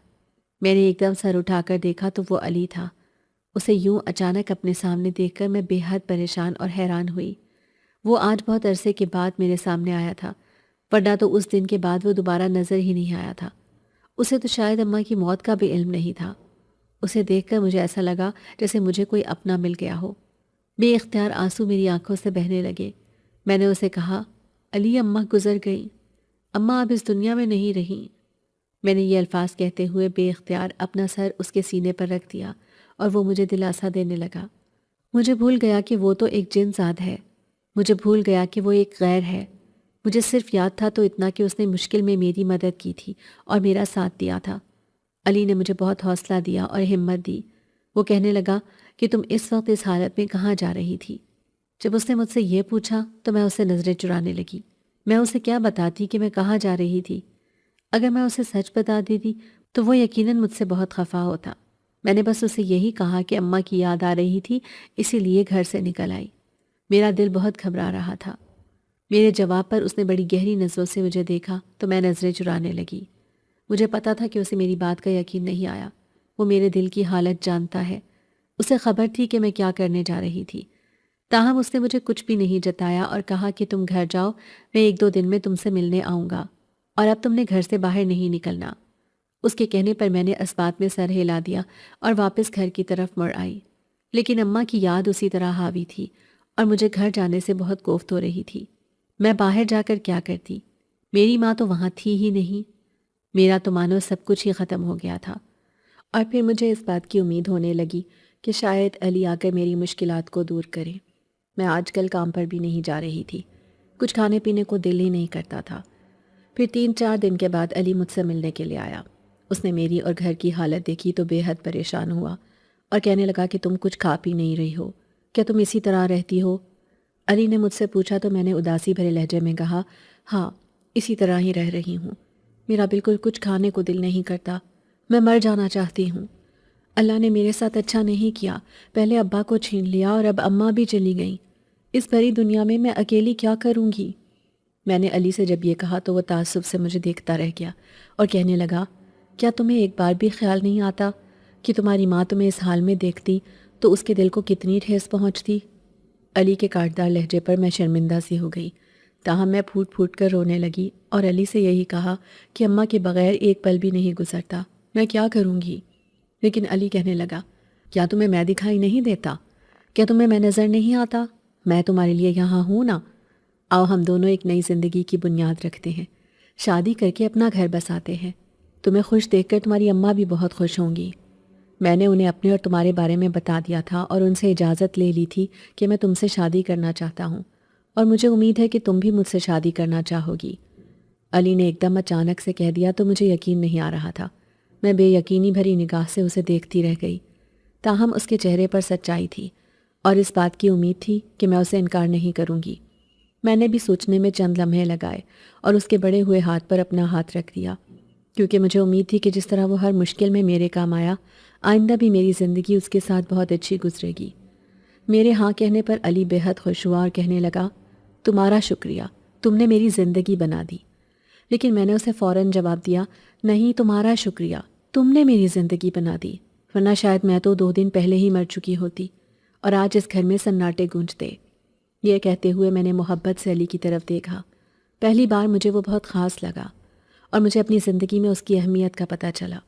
میں نے ایک دم سر اٹھا کر دیکھا تو وہ علی تھا۔ اسے یوں اچانک اپنے سامنے دیکھ کر میں بے حد پریشان اور حیران ہوئی۔ وہ آج بہت عرصے کے بعد میرے سامنے آیا تھا، ورنہ تو اس دن کے بعد وہ دوبارہ نظر ہی نہیں آیا تھا۔ اسے تو شاید اماں کی موت کا بھی علم نہیں تھا۔ اسے دیکھ کر مجھے ایسا لگا جیسے مجھے کوئی اپنا مل گیا ہو۔ بے اختیار آنسو میری آنکھوں سے بہنے لگے۔ میں نے اسے کہا، علی، اماں گزر گئیں، اماں اب اس دنیا میں نہیں رہیں۔ میں نے یہ الفاظ کہتے ہوئے بے اختیار اپنا سر اس کے سینے پر رکھ دیا اور وہ مجھے دلاسا دینے لگا۔ مجھے بھول گیا کہ وہ تو ایک جن ذات ہے، مجھے بھول گیا کہ وہ ایک غیر ہے۔ مجھے صرف یاد تھا تو اتنا کہ اس نے مشکل میں میری مدد کی تھی اور میرا ساتھ دیا تھا۔ علی نے مجھے بہت حوصلہ دیا اور ہمت دی۔ وہ کہنے لگا کہ تم اس وقت اس حالت میں کہاں جا رہی تھی؟ جب اس نے مجھ سے یہ پوچھا تو میں اسے نظریں چرانے لگی۔ میں اسے کیا بتاتی کہ میں کہاں جا رہی تھی؟ اگر میں اسے سچ بتا دیتی تو وہ یقیناً مجھ سے بہت خفا ہوتا۔ میں نے بس اسے یہی کہا کہ اماں کی یاد آ رہی تھی، اسی لیے گھر سے نکل آئی۔ میرا دل بہت گھبرا رہا تھا۔ میرے جواب پر اس نے بڑی گہری نظروں سے مجھے دیکھا تو میں نظریں چرانے لگی۔ مجھے پتا تھا کہ اسے میری بات کا یقین نہیں آیا۔ وہ میرے دل کی حالت جانتا ہے۔ اسے خبر تھی کہ میں کیا کرنے جا رہی تھی۔ تاہم اس نے مجھے کچھ بھی نہیں جتایا اور کہا کہ تم گھر جاؤ، میں 1-2 دن میں تم سے ملنے آؤں گا، اور اب تم نے گھر سے باہر نہیں نکلنا۔ اس کے کہنے پر میں نے اس بات میں سر ہلا دیا اور واپس گھر کی طرف مڑ آئی۔ لیکن اماں کی یاد اسی طرح حاوی تھی اور مجھے گھر جانے سے بہت کوفت ہو رہی تھی۔ میں باہر جا کر کیا کرتی؟ میری ماں تو وہاں تھی ہی نہیں۔ میرا تو مانو سب کچھ ہی ختم ہو گیا تھا۔ اور پھر مجھے اس بات کی امید ہونے لگی کہ شاید علی آ کر میری مشکلات کو دور کرے۔ میں آج کل کام پر بھی نہیں جا رہی تھی۔ کچھ کھانے پینے کو دل ہی نہیں کرتا تھا۔ پھر 3-4 دن کے بعد علی مجھ سے ملنے کے لیے آیا۔ اس نے میری اور گھر کی حالت دیکھی تو بے حد پریشان ہوا اور کہنے لگا کہ تم کچھ کھا پی نہیں رہی ہو، کیا تم اسی طرح رہتی ہو؟ علی نے مجھ سے پوچھا تو میں نے اداسی بھرے لہجے میں کہا، ہاں اسی طرح ہی رہ رہی ہوں۔ میرا بالکل کچھ کھانے کو دل نہیں کرتا، میں مر جانا چاہتی ہوں۔ اللہ نے میرے ساتھ اچھا نہیں کیا، پہلے ابا کو چھین لیا اور اب اماں بھی چلی گئیں۔ اس بڑی دنیا میں اکیلی کیا کروں گی؟ میں نے علی سے جب یہ کہا تو وہ تعصب سے مجھے دیکھتا رہ گیا اور کہنے لگا، کیا تمہیں ایک بار بھی خیال نہیں آتا کہ تمہاری ماں تمہیں اس حال میں دیکھتی تو اس کے دل کو کتنی ٹھیس پہنچتی؟ علی کے کاٹدار لہجے پر میں شرمندہ سی ہو گئی، تاہم میں پھوٹ پھوٹ کر رونے لگی اور علی سے یہی کہا کہ اماں کے بغیر ایک پل بھی نہیں گزرتا، میں کیا کروں گی؟ لیکن علی کہنے لگا، کیا تمہیں میں دکھائی نہیں دیتا؟ کیا تمہیں میں نظر نہیں آتا؟ میں تمہارے لیے یہاں ہوں نا؟ آؤ ہم دونوں ایک نئی زندگی کی بنیاد رکھتے ہیں، شادی کر کے اپنا گھر بساتے ہیں۔ تمہیں خوش دیکھ کر تمہاری اماں بھی بہت خوش ہوں گی۔ میں نے انہیں اپنے اور تمہارے بارے میں بتا دیا تھا اور ان سے اجازت لے لی تھی کہ میں تم سے شادی کرنا چاہتا ہوں، اور مجھے امید ہے کہ تم بھی مجھ سے شادی کرنا چاہو گی۔ علی نے ایک دم اچانک سے کہہ دیا تو مجھے یقین نہیں آ رہا تھا۔ میں بے یقینی بھری نگاہ سے اسے دیکھتی رہ گئی، تاہم اس کے چہرے پر سچائی تھی اور اس بات کی امید تھی کہ میں اسے انکار نہیں کروں گی۔ میں نے بھی سوچنے میں چند لمحے لگائے اور اس کے بڑے ہوئے ہاتھ پر اپنا ہاتھ رکھ دیا، کیونکہ مجھے امید تھی کہ جس طرح وہ ہر مشکل میں میرے کام آیا، آئندہ بھی میری زندگی اس کے ساتھ بہت اچھی گزرے گی۔ میرے ہاں کہنے پر علی بے حد خوش ہوا اور کہنے لگا، تمہارا شکریہ، تم نے میری زندگی بنا دی۔ لیکن میں نے اسے فوراً جواب دیا، نہیں تمہارا شکریہ، تم نے میری زندگی بنا دی، ورنہ شاید میں تو 2 دن پہلے ہی مر چکی ہوتی اور آج اس گھر میں سناٹے گونجتے۔ یہ کہتے ہوئے میں نے محبت سے علی کی طرف دیکھا۔ پہلی بار مجھے وہ بہت خاص لگا اور مجھے اپنی زندگی میں اس کی اہمیت کا پتہ چلا۔